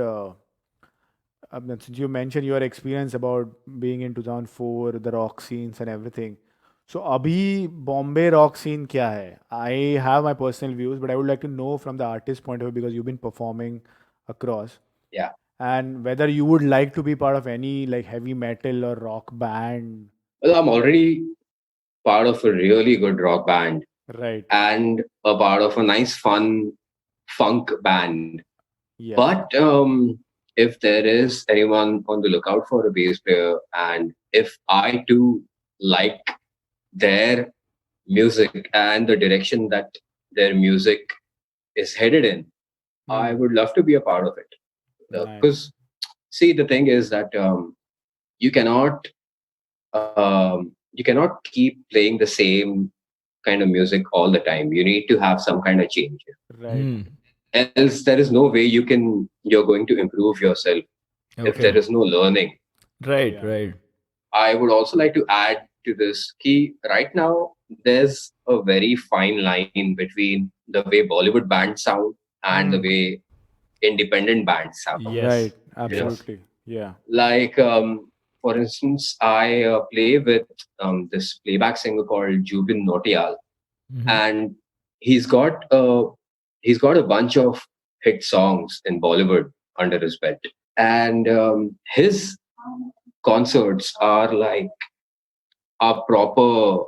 since you mentioned your experience about being in 2004, the rock scenes and everything. So abhi Bombay rock scene kya hai? I have my personal views, but I would like to know from the artist point of view because you've been performing across. Yeah. And whether you would like to be part of any like heavy metal or rock band. Well, I'm already part of a really good rock band Right. and a part of a nice, fun funk band. Yeah. But if there is anyone on the lookout for a bass player, and if I too like their music and the direction that their music is headed in, I would love to be a part of it. Because, see, the thing is that you cannot keep playing the same kind of music all the time. You need to have some kind of change. Right. Else, there is no way you're going to improve yourself if there is no learning. Right, right. I would also like to add to this key right now. There's a very fine line between the way Bollywood bands sound and the way independent bands sound. Yes. Right. Absolutely. Yeah. Like, for instance, I play with this playback singer called Jubin Nautiyal, Mhm. and he's got a he's got a bunch of hit songs in Bollywood under his belt, and his concerts are proper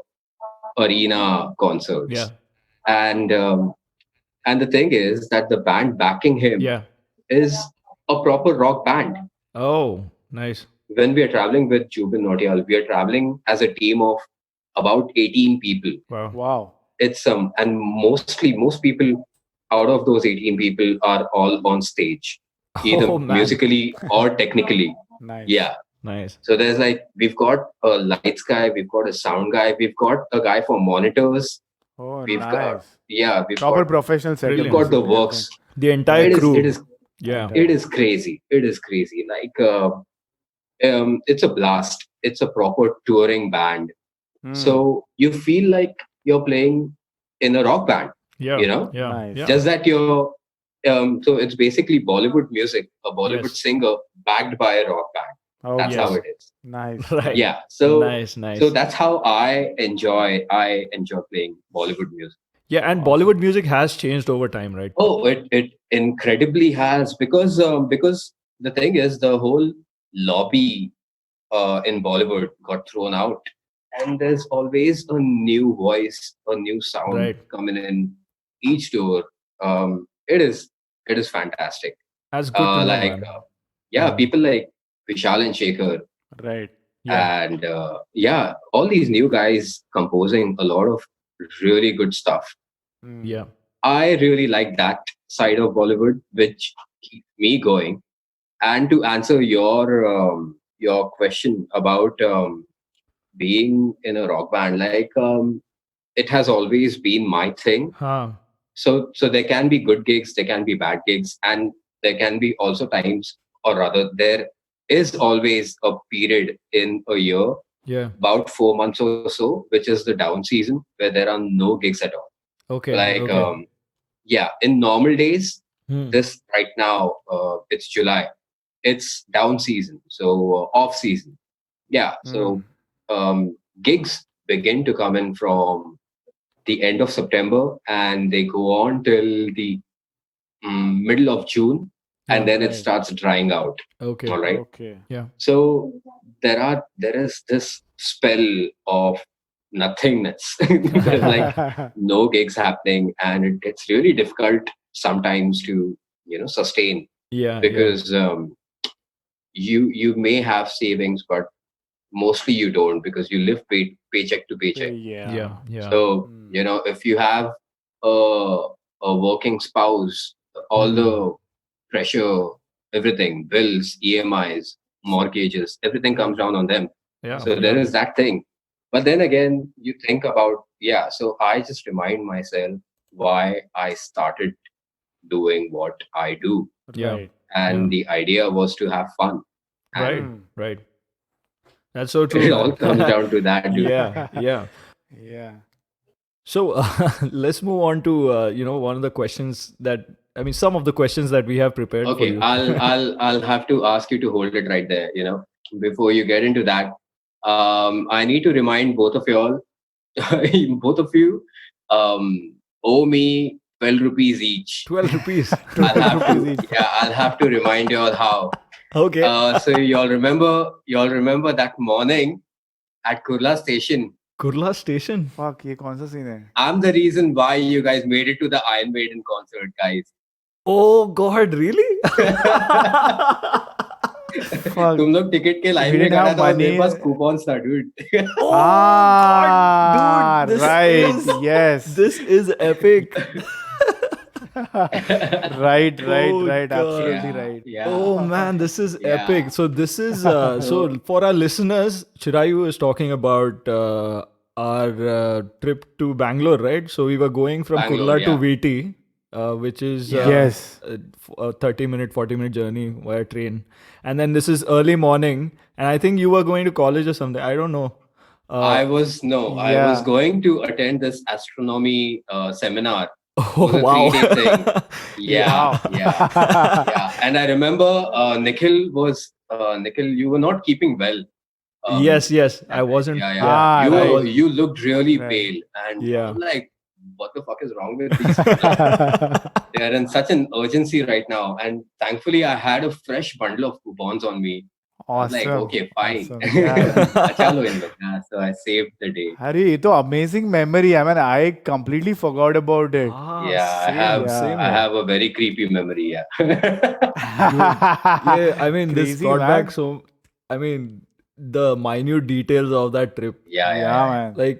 arena Yeah. concerts, and and the thing is that the band backing him Yeah. is a proper rock band. Oh, nice. When we are traveling with Jubin Nautiyal, we are traveling as a team of about 18 people. Wow. Wow. It's and mostly most people out of those 18 people are all on stage, either Oh man. musically or technically. Nice. Yeah. Nice. So there's like we've got a lights guy, we've got a sound guy, we've got a guy for monitors, Oh, we've got nice. we've Proper got professional setup. we've Brilliant. got the basically, works. The entire It is crew. it is Yeah. it is crazy. It is crazy. It's a blast. It's a proper touring band. everything. So you feel like you're playing in a rock band, Yeah. you know, Yeah. Nice. Yeah. just that you're, so it's basically Bollywood music, a Bollywood Yes. singer backed by a rock band. Oh, That's how Yes. it is. nice. Right. Yeah. So, Nice. Nice. so that's how I enjoy playing Bollywood music. Yeah, and Awesome. Bollywood music has changed over time, right? Oh, it incredibly has because the thing is the whole lobby in Bollywood got thrown out, and there's always a new voice, a new sound Right. coming in each tour. It is fantastic. That's good to know, Like man. yeah, Mhm. people like Vishal and Shekhar, Right. Yeah. and yeah, all these new guys composing a lot of really good stuff. Yeah. I really like that side of Bollywood, which keeps me going. And to answer your question about being in a rock band, it has always been my thing. Huh. So there can be good gigs, there can be bad gigs, and there can be also times, or rather, there is always a period in a year, Yeah. about 4 months or so, which is the down season where there are no gigs at all. Okay. Like Okay. yeah, in normal days, Hmm. this right now, it's July, it's down season, so off season. Yeah, so gigs begin to come in from the end of September, and they go on till the middle of June, Yeah. and then it Right. starts drying out. Okay. All right. Okay. Yeah. So there is this spell of nothingness. There's like no gigs happening, and it gets really difficult sometimes to sustain, Yeah. Yeah. because you may have savings, but mostly you don't, because you live paycheck to paycheck. Yeah. Yeah. Yeah. So if you have a working spouse, all the pressure, everything, bills, EMIs, mortgages, everything comes down on them. Yeah. So there is that thing. But then again, you think about, yeah, so I just remind myself why I started doing what I do. Yeah. Right. And the idea was to have fun. Right. And Right. That's so true, it all man. comes down to that, dude. Yeah. Yeah. Yeah. So let's move on to one of the questions that some of the questions that we have prepared for Okay, you. I'll have to ask you to hold it right there. Before you get into that, I need to remind both of y'all, both of you, owe me 12 rupees each. 12 rupees. I'll have to remind y'all how. Okay. So y'all remember that morning at Kurla station. Kurla station. Fuck, ये कौन सा scene है? I'm the reason why you guys made it to the Iron Maiden concert, guys. Oh God, really? Fuck. तुम लोग ticket के line We में didn't खड़ा have था और money. मेरे पास कूपन्स था, dude. Oh Ah, God, dude, right. Yes. this is epic. Right. Oh, Right. God. Absolutely right. Yeah. Oh man, this is Yeah. epic. So this is so for our listeners, Chirayu is talking about our trip to Bangalore, right? So we were going from Bangalore, Kurla to yeah. VT. which is Yes. a 30-minute, 40-minute journey via train. And then this is early morning, and I think you were going to college or something. I don't know. I was Yeah. going to attend this astronomy seminar. It Oh was a wow! 3-day thing. Yeah. Yeah. And I remember Nikhil. You were not keeping well. Yes, I That time. wasn't. Yeah. Yeah, Ah, I right. was. You looked really Right. pale, and Yeah. I'm like, what the fuck is wrong with these people? They're in such an urgency right now, and thankfully, I had a fresh bundle of coupons on me. I was like, Awesome. okay, fine. Awesome. Yeah. Chalo in log. Yeah, so I saved the day. अरे ये तो amazing memory. I mean, I completely forgot about it. Yeah, same, Yeah. same. I here. have a very creepy memory. Yeah. Yeah, I mean, this Crazy, brought man. back so. I mean, the minute details of that trip. Yeah, man. Like,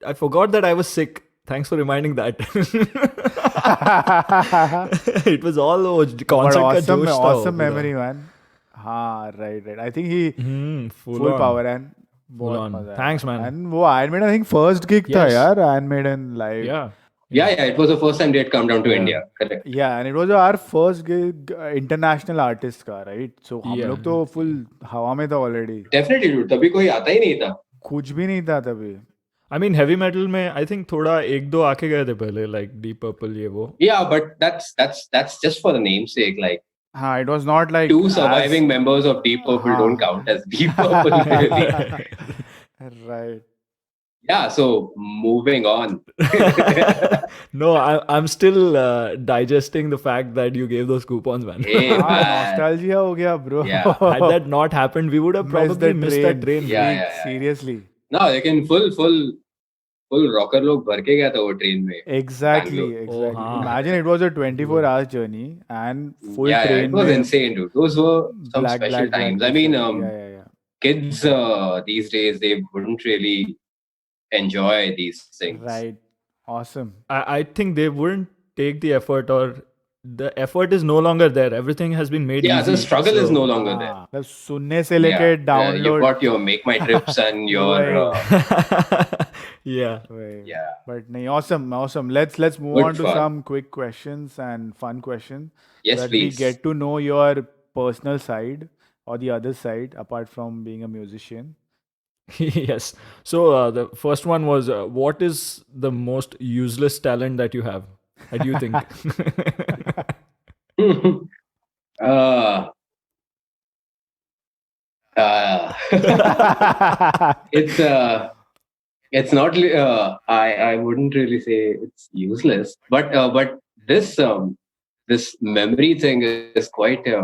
I forgot that I was sick. Thanks for reminding that. It was all those But concert ka awesome, josh tha awesome wo pura. memory, man. हाँ, right. I think he Full full on. power and Full बहुत on. मजा आया. Thanks, man. And वो Iron Maiden, I think first gig था Yes. यार, Iron Maiden live. Yeah. Yeah. It was the first time they had come down to Yeah. India. Correct. Yeah, and it was our first gig international artist का, right? So हम Yeah. लोग तो full हवा में था already. Definitely, dude. तभी कोई आता ही नहीं था. कुछ भी नहीं था तभी. I mean, heavy metal में I think थोड़ा एक दो आके गए थे पहले, like Deep Purple ये वो. Yeah, but that's just for the namesake. Like हाँ, it was not like two surviving members of Deep Purple हाँ. don't count as Deep Purple. Really. Right. Yeah. So moving on. No, I'm still digesting the fact that you gave those coupons, man. Hey, हाँ, man. nostalgia हो गया, bro. Yeah. Had that not happened, we would have Missed probably the missed that train. Yeah. Seriously. No, लेकिन full rocker लोग भर के गया था वो ट्रेन में. Exactly. Bangalore. Exactly. Oh, हाँ. Imagine it was a 24-hour journey and full Yeah, train it was में insane, dude. Those were some special times. I mean, yeah. kids these days, they wouldn't really enjoy these things. Right. Awesome. I think they wouldn't take the effort, or the effort is no longer there. Everything has been made Yeah, easy. the struggle is no longer there. हाँ, मतलब सुनने से लेके You've download. got your Make My Trips and your Yeah. Right. yeah. But nahi, awesome. Let's move Good on to fun. some quick questions and fun questions. Yes, that please. we get to know your personal side or the other side apart from being a musician. Yes. So the first one was, what is the most useless talent that you have? What do you think? uh, it's not I wouldn't really say it's useless, but this memory thing is quite a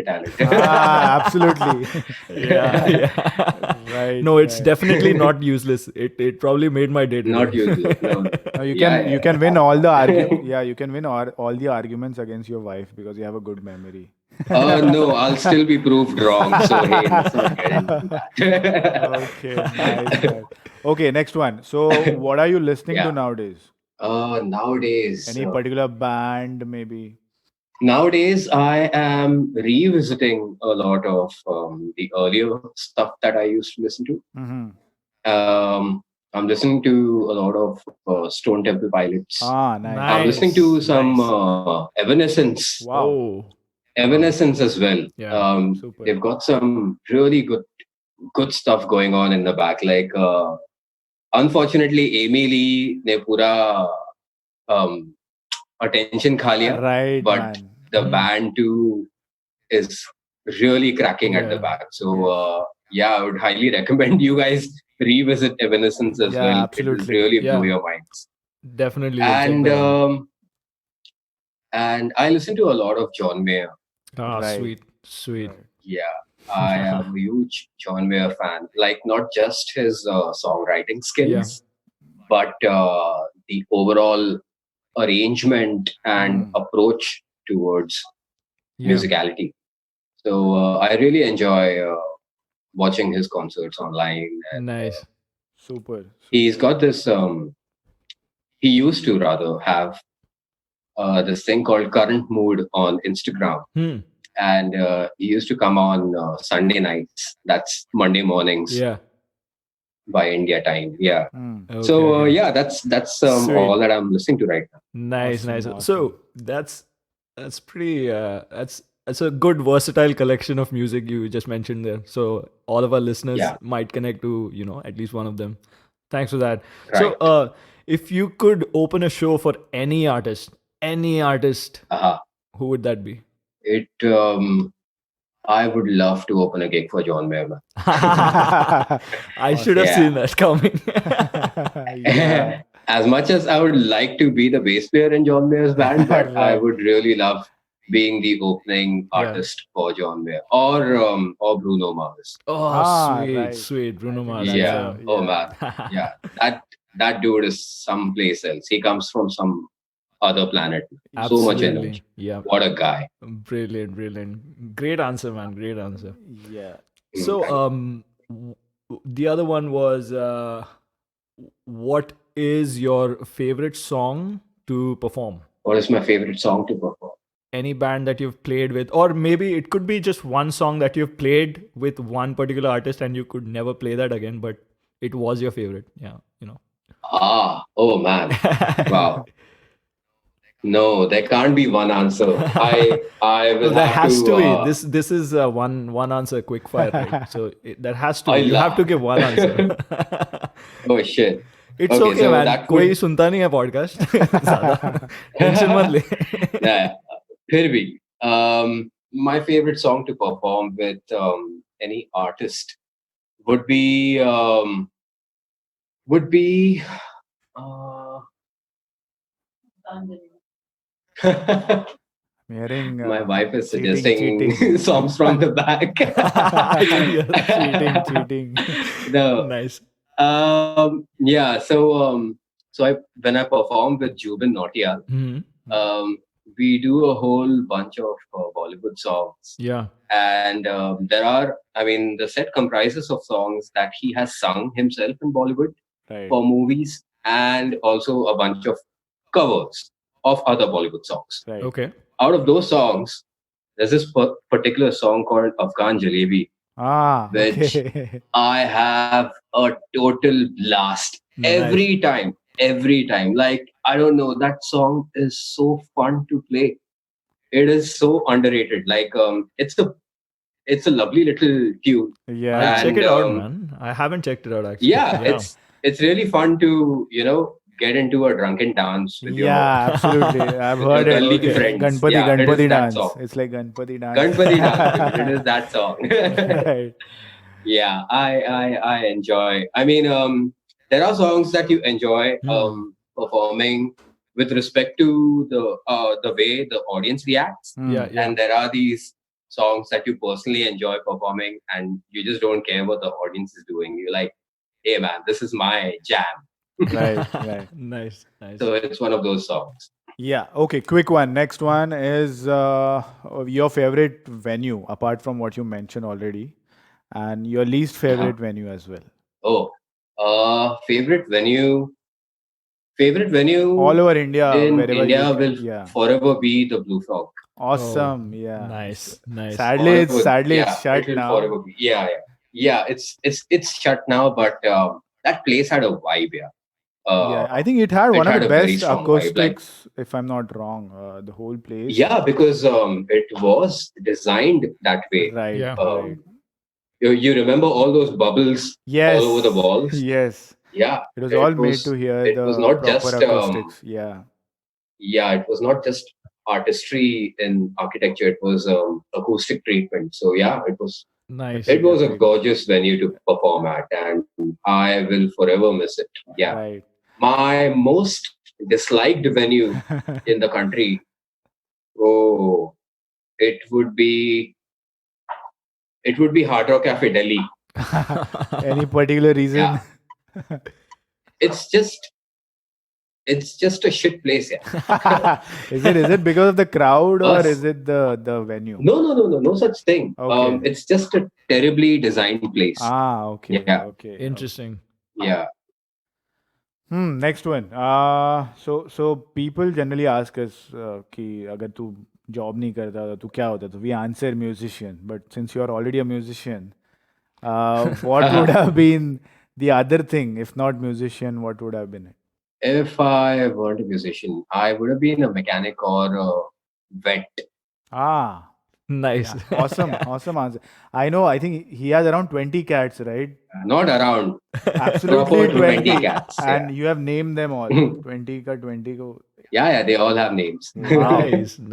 talent. Absolutely. Yeah. Right. No, it's right. definitely not useless. It probably made my day. Not today. useless. No. No, you Yeah, can you can win all the you can win all the arguments against your wife because you have a good memory. No, I'll still be proved wrong. So hey, let's not get into that. Okay, nice. Okay, next one. So, what are you listening to Yeah. nowadays? Nowadays, Any particular band, maybe? nowadays I am revisiting a lot of the earlier stuff that I used to listen to. Mm-hmm. I'm listening to a lot of Stone Temple Pilots. Ah, nice. I'm listening to Nice, some nice. Evanescence. Wow. Oh, Evanescence as well. Yeah, super. They've got some really good stuff going on in the back. Like, unfortunately, Amy Lee ne pura attention kha liya, Right, but man. the band too is really cracking at the Yeah. back. So I would highly recommend you guys revisit Evanescence as Yeah, well. It will absolutely. really blow Yeah. your minds. definitely. we'll check And that out. and I listen to a lot of John Mayer. Right. Sweet. Right. Yeah, I am a huge John Mayer fan. Like, not just his songwriting skills, but the overall arrangement and approach towards Yeah. musicality. So I really enjoy watching his concerts online. And Nice. Super. he's got this. He used to rather have this thing called Current Mood on Instagram. And he used to come on Sunday nights. That's Monday mornings Yeah. by India time. Yeah. Mm. Okay, So okay. that's Sweet. all that I'm listening to right now. Nice. Awesome. So that's pretty. That's a good versatile collection of music you just mentioned there. So all of our listeners Yeah, might connect to at least one of them. Thanks for that. So right. if you could open a show for any artist, Uh-huh. who would that be? It. I would love to open a gig for John Mayer. I should have Awesome. seen Yeah. that coming. Yeah. As much as I would like to be the bass player in John Mayer's band, but I Right. would really love being the opening Yeah. artist for John Mayer or Bruno Mars. Oh, Ah, sweet, right. sweet. I Bruno think Mars. that's Yeah. Yeah. a Oh yeah. man. Yeah. That dude is someplace else. He comes from some other planet. So much Absolutely. energy. Yeah. What a guy. Brilliant, brilliant. Great answer, man. Great answer. Yeah. So, Thank the other one was what is your favorite song to perform? What is my favorite song to perform? Any band that you've played with, or maybe it could be just one song that you've played with one particular artist and you could never play that again, but it was your favorite. Yeah, Oh man. Wow. No, there can't be one answer. I No, will there have has to to. be. This is one answer quick fire, right? So that has to I be. You have to laugh. give one answer. Oh shit. It's Okay, okay, so man. that कोई would सुनता नहीं है podcast ज़्यादा tension मत ले. yeah. फिर भी, my favorite song to perform with any artist would be would be uh, I'm hearing my wife is cheating. suggesting songs from the back. Cheating. No. Nice. Yeah. So when I perform with Jubin Nautiyal, Mhm. we do a whole bunch of Bollywood songs. Yeah. And the set comprises of songs that he has sung himself in Bollywood Right. for movies and also a bunch of covers of other Bollywood songs. Right. Okay. Out of those songs, there's this particular song called Afghan Jalebi, Ah, which okay. I have a total blast every time. Every time. Like, I don't know, that song is so fun to play. It is so underrated. Like, it's a lovely little tune. Yeah. I'll check And it out, man. I haven't checked it out actually. yeah, it's really fun to get into a drunken dance with Yeah, absolutely. I've your heard it. gully Okay. friends. Ganpati, Yeah, it is Ganpati that dance. song. It's like Ganpati dance. Ganpati dance. Dude. It is that song. Right. Yeah, I enjoy. I mean, there are songs that you enjoy performing with respect to the way the audience reacts, Yeah, yeah. and there are these songs that you personally enjoy performing, and you just don't care what the audience is doing. You're like, hey man, this is my jam. Right. Nice, nice. So it's one of those songs. Yeah. Okay. Quick one. Next one is your favorite venue, apart from what you mentioned already, and your least favorite venue as well. Oh, favorite venue. Favorite venue All over India, in wherever India you. will Yeah. forever be the Blue Frog. Awesome. Oh, Yeah. nice, nice. Sadly, it's Yeah, shut it will now. forever be. Yeah. It's shut now, but that place had a vibe. Yeah. Yeah, I think it had It one of had the a very best strong vibe. Like, acoustics, if I'm not wrong. The whole place. yeah, because it was designed that way. Right. Yeah. Right. You remember all those bubbles Yes. all over the walls? Yes. Yeah. It was all made to hear It was the not proper just acoustics. Yeah. it was not just artistry in architecture. It was acoustic treatment. So yeah, Nice. it was a Agreed. gorgeous venue to perform at, and I will forever miss it. Yeah. Right. My most disliked venue in the country. Oh, it would be Hard Rock Cafe Delhi. Any particular reason? Yeah. It's just a shit place. Yeah. Is it because of the crowd or Us. is it the venue? No such thing. Okay. It's just a terribly designed place. Ah, okay. Yeah. Okay. Interesting. Yeah. Next one. So people generally ask us कि अगर तू job नहीं करता तो क्या होता? So we answer musician. But since you are already a musician, what would have been the other thing? If not musician, what would have been it? If I weren't a musician, I would have been a mechanic or a vet. Ah, Nice. yeah. Awesome. Awesome answer. I know. I think he has around 20 cats, right? Not around. Absolutely Proper 20 20. cats. Yeah. And you have named them all. 20 ka 20 ko. Yeah, they all have names. Wow.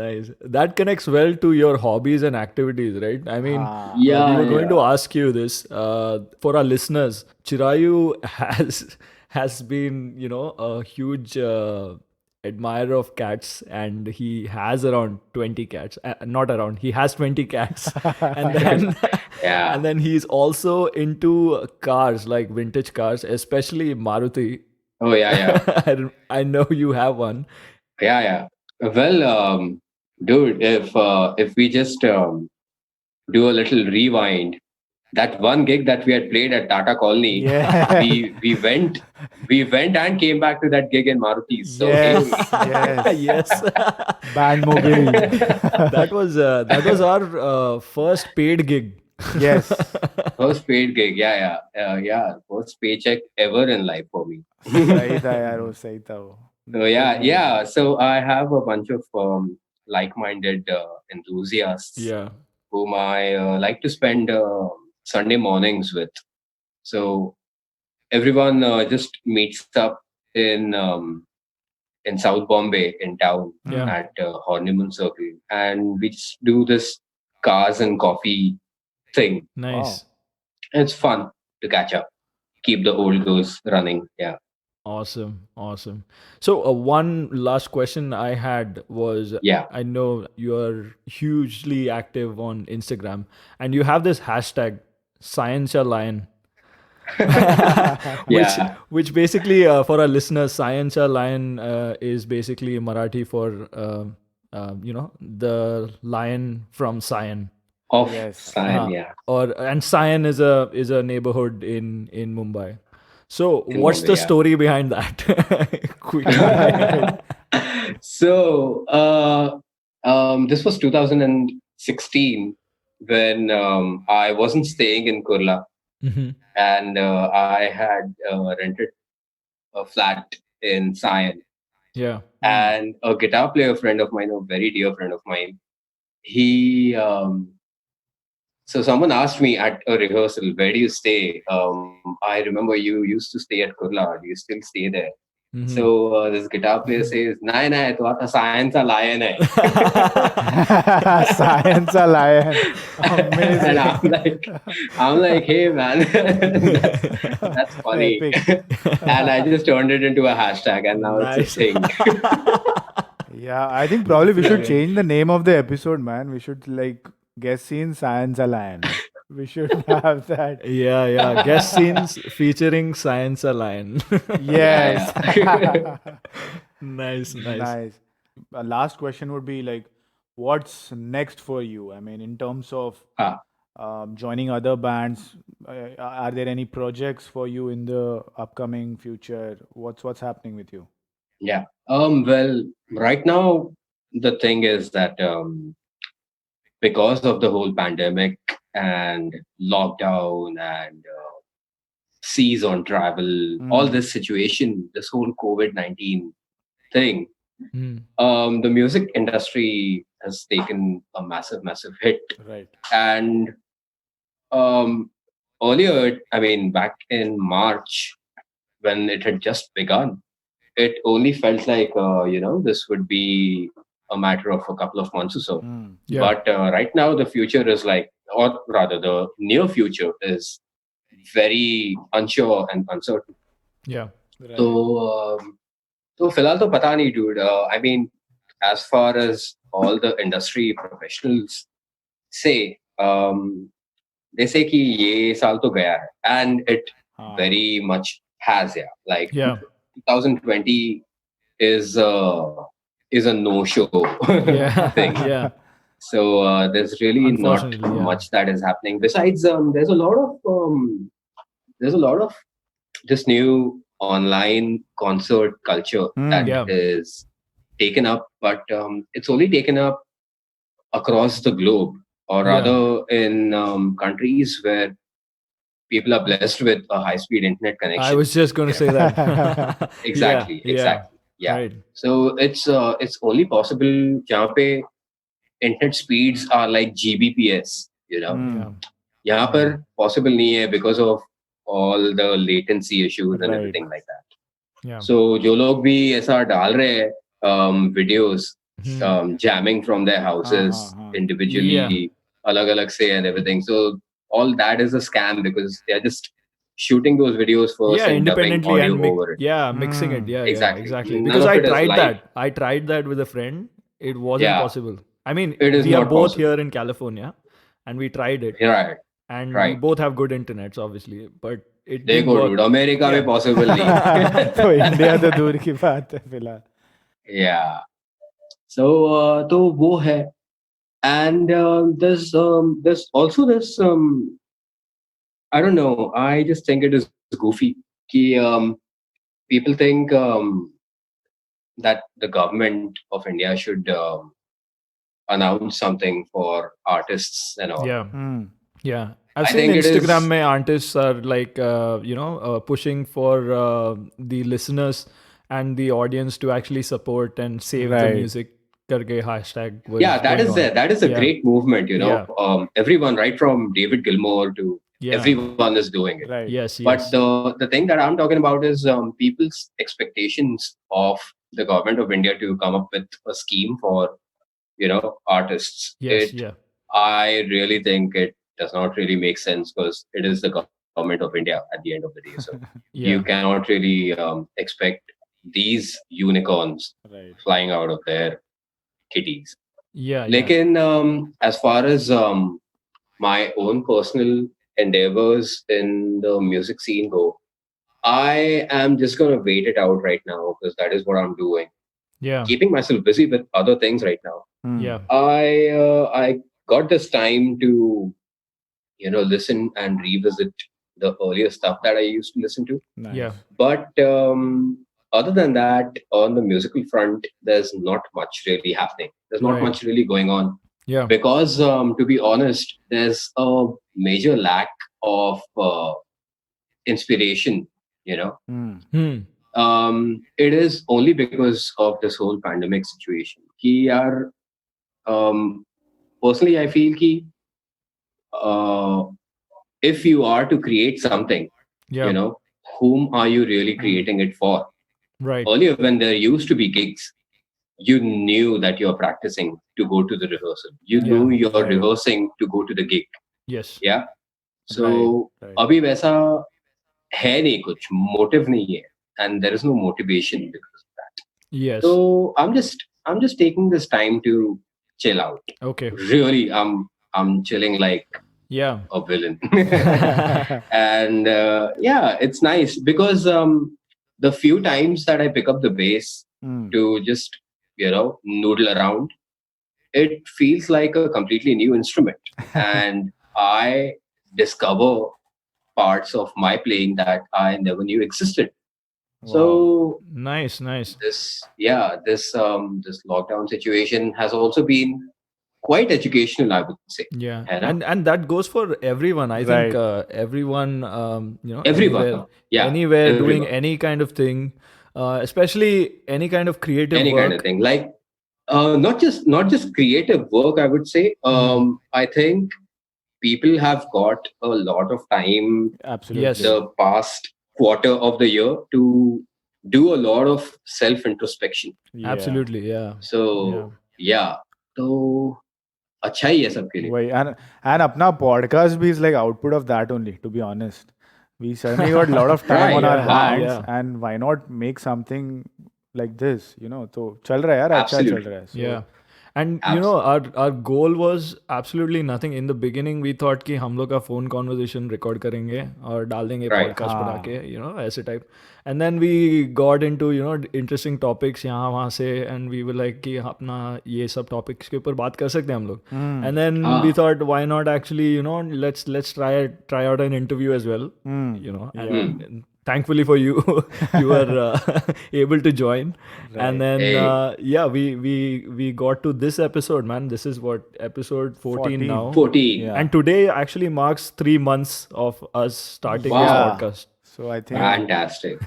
Nice. That connects well to your hobbies and activities, right? I mean, Ah, we Yeah, were going to yeah. ask you this for our listeners. Chirayu has been, a huge admirer of cats, and he has around 20 cats. Not around, he has 20 cats, and then Yeah. and then he's also into cars, like vintage cars, especially Maruti. Oh, yeah, yeah. I know you have one. Yeah, yeah. Well, dude, if we just do a little rewind, that one gig that we had played at Tata Colony, yeah. we went and came back to that gig in Maruti. So hey, Yes. Yes. Yes. Band Mogul. That was our first paid gig. Yes. first paid gig, yeah, first paycheck ever in life for me. सही था यार वो सही था वो. So Good yeah, memory. yeah. So I have a bunch of like-minded enthusiasts Yeah. whom I like to spend Sunday mornings with. So everyone just meets up in um, in South Bombay in town Yeah. at Horniman Circle, and we just do this cars and coffee thing. Nice. It's fun to catch up, keep the old goes running. Yeah, Awesome. So one last question I had was, yeah, I know you're hugely active on Instagram, and you have this hashtag Science Your Lion. which yeah. which basically for our listeners, Science Your Lion is basically Marathi for the lion from Sion. Of Yes. sign, yeah. And Sion is a neighborhood in Mumbai. So In what's Mumbai, the yeah. story behind that? Quickly. So this was 2016 when I wasn't staying in Kurla, Mhm. and I had rented a flat in Sion. Yeah. And a guitar player friend of mine, a very dear friend of mine, he so someone asked me at a rehearsal, where do you stay? I remember you used to stay at Kurla. Do you still stay there? Mhm. So this guitar player says, "Nahi, nahi, tu aata science a lion hai." Science a lion. Amazing. And I'm like, hey man, that's funny. Epic. And I just turned it into a hashtag, and now it's a Nice. thing. Yeah, I think probably we should change the name of the episode, man. We should like guest scene Science a lion. We should have that. Yeah. Guest scenes featuring Science a Lion. Yes. Nice. Nice. Last question would be like, what's next for you? I mean, in terms of Ah, joining other bands, are there any projects for you in the upcoming future? What's happening with you? yeah. Well, right now the thing is that because of the whole pandemic and lockdown and cease on travel, all this situation, this whole COVID-19 thing, Mm. the music industry has taken a massive hit. Right. And um, earlier, I mean, back in March, when it had just begun, it only felt like, this would be a matter of a couple of months or so. Yeah. But right now, the future is like, or rather, the near future is very unsure and uncertain. Yeah. Right. So फिलहाल तो पता नहीं, dude. I mean, as far as all the industry professionals say, they say कि ये साल तो गया है, and it very much has, yeah. Like Yeah. 2020 is a no-show Yeah. thing. Yeah. So there's really not Unfortunately, yeah. much that is happening. Besides, there's a lot of this new online concert culture that Yeah. is taken up, but it's only taken up across the globe, or Yeah. rather in countries where people are blessed with a high-speed internet connection. I was just going to say that. Exactly, Yeah, exactly. Yeah. right. So it's only possible जहाँ पे internet speeds are like Gbps, Yeah. यहाँ पर possible नहीं है because of all the latency issues and Right. everything like that. Yeah. So जो लोग भी ऐसा डाल रहे हैं videos jamming from their houses individually, अलग-अलग से and everything. So all that is a scam because they are just shooting those videos first and dubbing independently audio and over it. mixing it. Yeah, Exactly. None Because of I it is tried live. that. I tried that with a friend. It wasn't Yeah. possible. I mean, It is we are not both possible. here in California, and we tried it, Right. and we Right. both have good internets, obviously, but it didn't देखो work. dude, America में possible नहीं है. तो India तो दूर की बात है फिलहाल. Yeah. So तो वो है. And there's also this I don't know. I just think it is goofy. Ki, people think that the government of India should announce something for artists and all. Yeah. I've I seen think it is- Instagram mein artists are like, pushing for the listeners and the audience to actually support and save the Right. music. Karke hashtag. was Yeah, that going is on. a, that is a Yeah. great movement. Yeah. Everyone, right from David Gilmour to Yeah. everyone is doing it. Right. Yes. But the thing that I'm talking about is people's expectations of the government of India to come up with a scheme for artists. Yes. Yeah. I really think it does not really make sense because it is the government of India at the end of the day. So Yeah. you cannot really expect these unicorns Right. flying out of their kitties. Yeah. Lekin, as far as my own personal endeavors in the music scene go, I am just going to wait it out right now because that is what I'm doing. Yeah. Keeping myself busy with other things right now. Yeah. I got this time to listen and revisit the earlier stuff that I used to listen to. Nice. Yeah. But other than that, on the musical front, there's not much really happening. There's not Right. much really going on. Yeah. Because to be honest, there's a major lack of inspiration. It is only because of this whole pandemic situation. Ki yaar, personally, I feel ki if you are to create something, Yeah. whom are you really creating it for? Right. Earlier, when there used to be gigs, you knew that you're practicing to go to the rehearsal. You knew you're right. rehearsing to go to the gig. Yes. Yeah. So Right. अभी वैसा है नहीं कुछ motive नहीं है, and there is no motivation because of that. Yes. So I'm just taking this time to chill out. Okay. Really, I'm chilling like Yeah. a villain. And it's nice because the few times that I pick up the bass to just noodle around, it feels like a completely new instrument, and I discover parts of my playing that I never knew existed. So Nice. this lockdown situation has also been quite educational, I would say. Yeah. है ना? And that goes for everyone. I think everyone, Everyone. anywhere, Yeah, anywhere doing everyone. any kind of thing, especially any kind of creative Any work. kind of thing, like not just creative work, I would say. I think people have got a lot of time Absolutely. Yes. the past quarter of the year to do a lot of self introspection. Yeah. Absolutely. Yeah. So तो अच्छा ही है सबके लिए. Why? And अपना podcast भी is like output of that only, to be honest. We suddenly got a lot of time Right, on our yeah, wow, hands, yeah. and why not make something like this? तो चल रहा है यार, अच्छा चल Absolutely. रहा है. So, Yeah. And our goal was absolutely nothing. In the beginning, we thought कि हम लोग का phone conversation record करेंगे और डाल देंगे Right. podcast बना के, ऐसे type. And then we got into interesting topics यहाँ वहाँ से, and we were like कि अपना ये सब topics के ऊपर बात कर सकते हैं हम लोग. And then we thought, why not actually let's try out an interview as well. And thankfully for you, you were able to join. And then Hey. yeah, we got to this episode, man. This is what, episode 14 now. 14. Yeah. And today actually marks 3 months of us starting Wow. this Yeah. podcast. So I think Fantastic.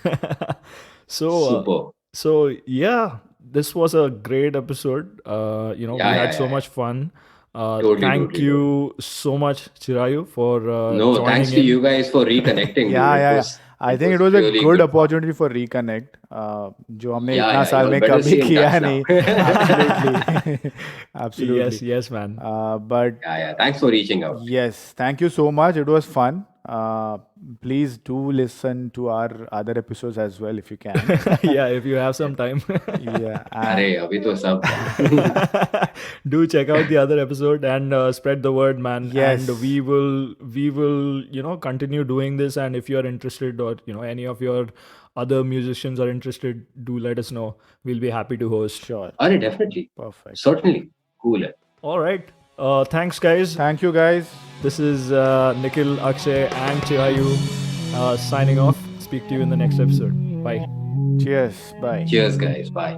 So Super. so yeah, this was a great episode. You know, Yeah, we had yeah, so yeah. much fun. Totally, Thank totally, you so much, Chirayu, for No, joining thanks to in. you guys for reconnecting. yeah, dude. yeah, yeah. I think it was a really good fun. opportunity for reconnect. जो हमने Yeah, इतना yeah, साल you all में better कभी stay in किया touch now. नहीं. Absolutely, absolutely. Yes, yes, man. But Yeah, yeah. Thanks for reaching out. yes, thank you so much. It was fun. Please do listen to our other episodes as well if you can. Yeah, if you have some time. Yeah. अरे अभी तो सब Do check out the other episode and spread the word, man. Yes. And we will you know, continue doing this. And if you are interested, or you know, any of your other musicians are interested, do let us know. We'll be happy to host. Sure. अरे definitely. Perfect. Certainly. Cool. All right. Thanks, guys. Thank you, guys. This is Nikhil, Akshay, and Chirayu signing off. Speak to you in the next episode. Bye. Cheers. Bye. Cheers, guys. Bye.